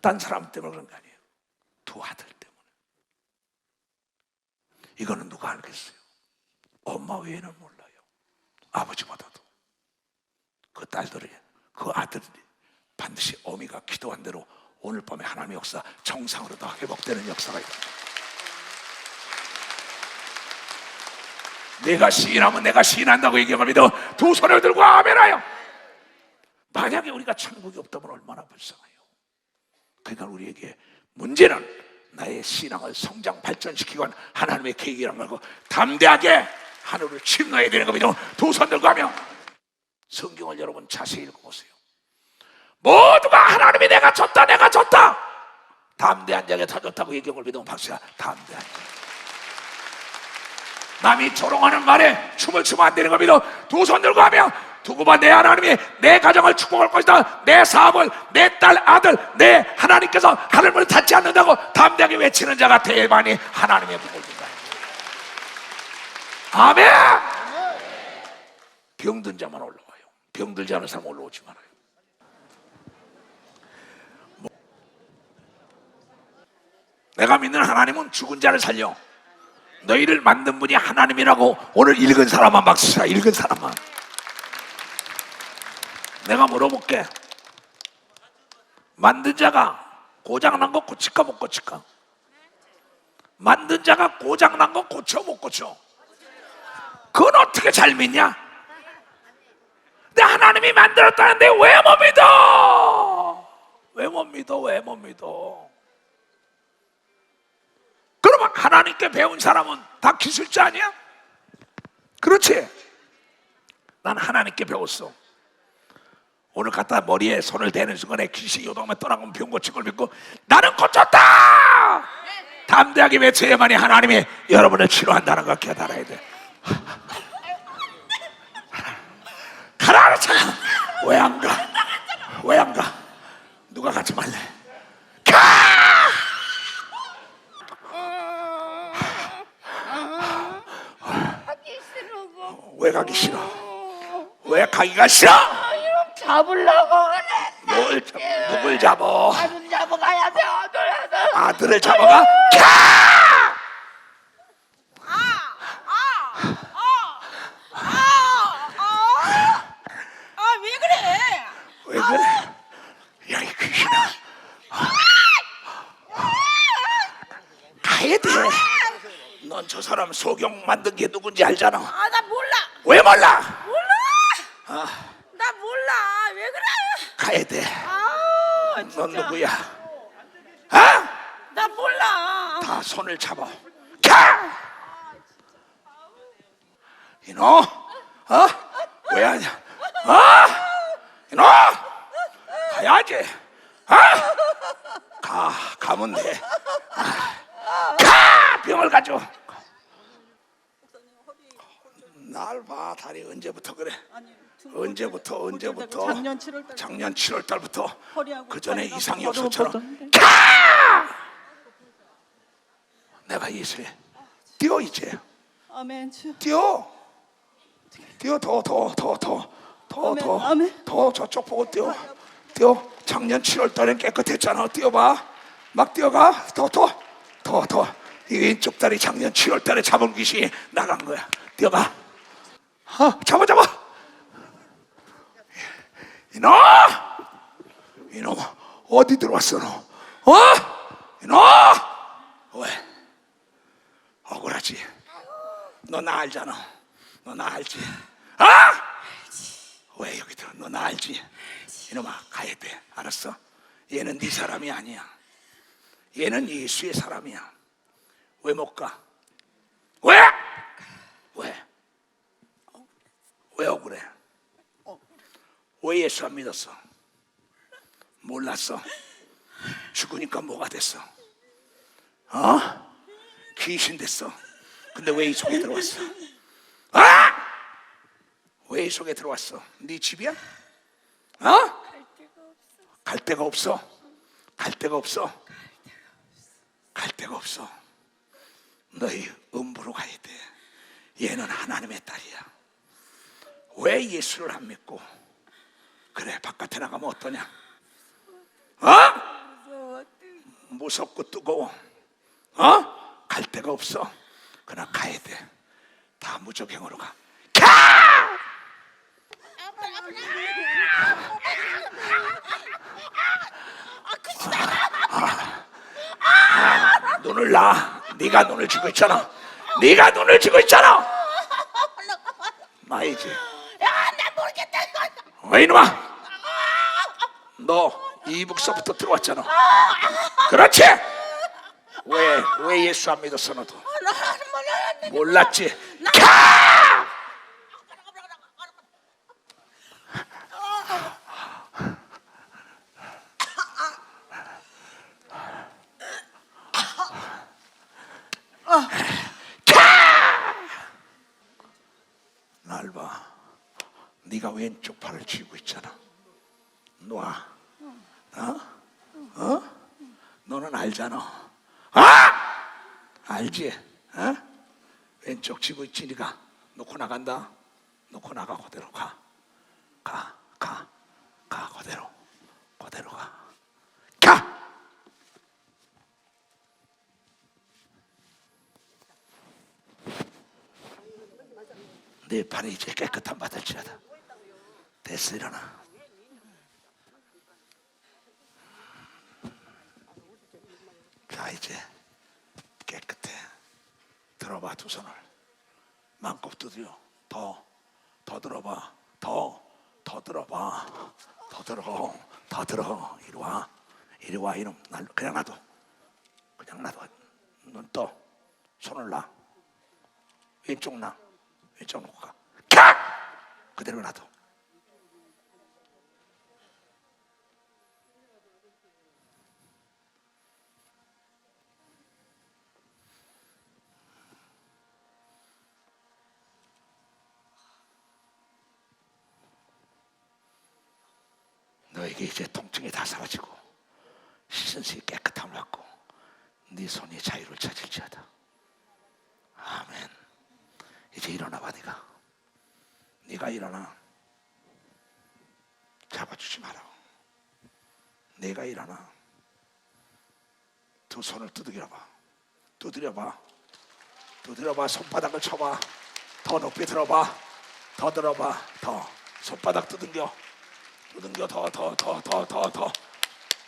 딴 사람 때문에 그런 게 아니에요. 두 아들 때문에. 이거는 누가 알겠어요? 엄마 외에는 몰라요. 아버지보다도. 그 딸들이, 그 아들이 반드시 어미가 기도한 대로 오늘 밤에 하나님의 역사 정상으로 다 회복되는 역사가 있다. 내가 시인하면 내가 시인한다고 얘기하고 믿어 두 손을 들고 아멘하여. 만약에 우리가 천국이 없다면 얼마나 불쌍해요. 그러니까 우리에게 문제는 나의 신앙을 성장 발전시키고 하나님의 계획이란 말고 담대하게 하늘을 침노해야 되는 겁니다. 두 손 들고 하며 성경을 여러분 자세히 읽어보세요. 모두가 하나님이 내가 졌다 내가 졌다 담대한 자에게 다 졌다고 얘기하고 믿으면 박수야. 담대한 자. 남이 조롱하는 말에 춤을 추면 안 되는 겁니다. 두 손 들고 하며 두고 봐. 내 하나님이 내 가정을 축복할 것이다. 내 사업을 내 딸 아들 내 하나님께서 하늘문을 닫지 않는다고 담대하게 외치는 자가 대만이 하나님의 복을 준다. 아멘. 병든 자만 올라와요. 병들지 않은 사람 올라오지 말아요. 내가 믿는 하나님은 죽은 자를 살려. 너희를 만든 분이 하나님이라고 오늘 읽은 사람만 박수라. 읽은 사람만. 내가 물어볼게. 만든 자가 고장난 거 고칠까 못 고칠까? 만든 자가 고장난 거 고쳐 못 고쳐? 그건 어떻게 잘 믿냐? 근데 하나님이 만들었다는데 왜 못 믿어? 왜 못 믿어? 왜 못 믿어? 그러면 하나님께 배운 사람은 다 기술자 아니야? 그렇지? 난 하나님께 배웠어. 오늘 갖다 머리에 손을 대는 순간에 귀신이 요동하면 떠나가면 병 고친 걸 믿고 나는 고쳤다! 담대하게 외쳐야만이 하나님이 여러분을 치료한다는 걸 깨달아야 돼. 가라! 왜 안 가? 왜 안 가? 누가 가지 말래? 가! 왜 가기 싫어? 왜 가기가 싫어? 잡으려고 그래. 누굴 잡어? 아들 잡아가야 돼. 아들을 잡아가? 왜 그래? 왜 그래? 야, 이 귀신아. 가야 돼. 넌 저 사람 소경 만든 게 누군지 알잖아. 나 몰라. 왜 몰라? 몰라. 나 몰라. 왜 그래? 가야 돼. 진짜. 넌 누구야? 나 몰라. 다 손을 잡아. 가! 이놈, 왜 하냐? 이놈, 가야지. 가면 돼. 가! 병을 가져. 날 봐, 다리 언제부터 그래? 언제부터? 작년 7월 달부터. 그 전에 이상이 없었처럼. 가! 내가 예수해. 뛰어 이제. 아멘. 뛰어 아멘. 더 저쪽 보고 뛰어. 작년 7월 달엔 깨끗했잖아. 뛰어봐. 막 뛰어가. 더. 이 왼쪽 다리 작년 7월 달에 잡은 귀신이 나간 거야. 뛰어가. 잡아. 이놈 어디 들어왔어 너? 이놈 왜? 억울하지? 너 나 알잖아. 너 나 알지? 왜 여기 들어? 너 나 알지? 이놈아 가야 돼. 알았어? 얘는 네 사람이 아니야. 얘는 예수의 사람이야. 왜 못 가? 왜? 왜 억울해? 왜 예수 안 믿었어? 몰랐어? 죽으니까 뭐가 됐어? 귀신 됐어. 근데 왜 이 속에 들어왔어? 왜 이 속에 들어왔어? 네 집이야? 갈 데가 없어. 너희 음부로 가야 돼. 얘는 하나님의 딸이야. 왜 예수를 안 믿고? 그래, 바깥에 나가면 어떠냐? 무섭고 뜨거워. 갈 데가 없어. 그냥 가야 돼. 다 무적행으로 가. 눈을 놔. 네가 눈을 쥐고 있잖아. 말이지. 야, 나 모르겠다 이거. 왜 이놈아? 너 이북서부터 들어왔잖아. 그렇지? 왜 예수 안 믿었어 너도? 나는 몰라. 몰랐지? 날 봐. 네가 왼쪽 팔을 쥐고 있잖아. 놔. 너는 알잖아. 알지? 왼쪽 쥐고 있지 네가. 놓고 나간다. 놓고 나가. 그대로 가. 그대로 가. 내 팔이 이제 깨끗한 바들지어다. 됐어, 일어나. 자, 이제 깨끗해. 들어봐, 두 손을 마음껏 두드려. 더 들어봐. 더 들어봐. 더 들어. 이리 와 이놈. 날 그냥 놔둬. 눈 떠. 손을 놔. 왼쪽 놓고 가. 그대로 놔둬. 너에게 이제 통증이 다 사라지고 시선이 깨끗함을 받고 네 손이 자유를 찾을지어다. 아멘. 이제 일어나봐. 네가 일어나. 잡아주지 마라. 내가 일어나. 두 손을 두드려봐. 손바닥을 쳐봐. 더 높이 들어봐. 더 손바닥 두들겨. 더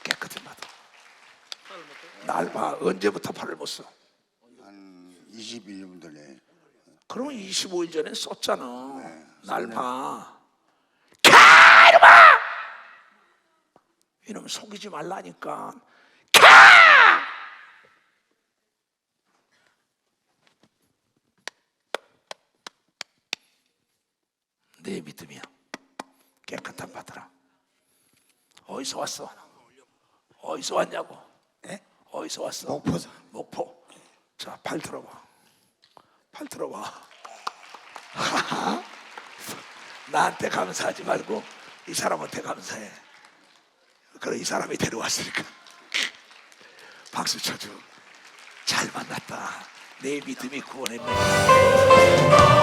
깨끗히 받아. 날 봐. 언제부터 팔을 못 써? 한 21년 전에. 그러면 25일 전에 썼잖아. 날 봐. 이놈 속이지 말라니까. 내 믿음이야. 깨끗한 받아라. 어디서 왔어? 어디서 왔냐고? 어디서 왔어? 목포사. 목포. 자, 팔 들어봐. 나한테 감사하지 말고 이 사람한테 감사해. 그래, 이 사람이 데려왔으니까 박수 쳐줘. 잘 만났다. 내 믿음이 구원했네.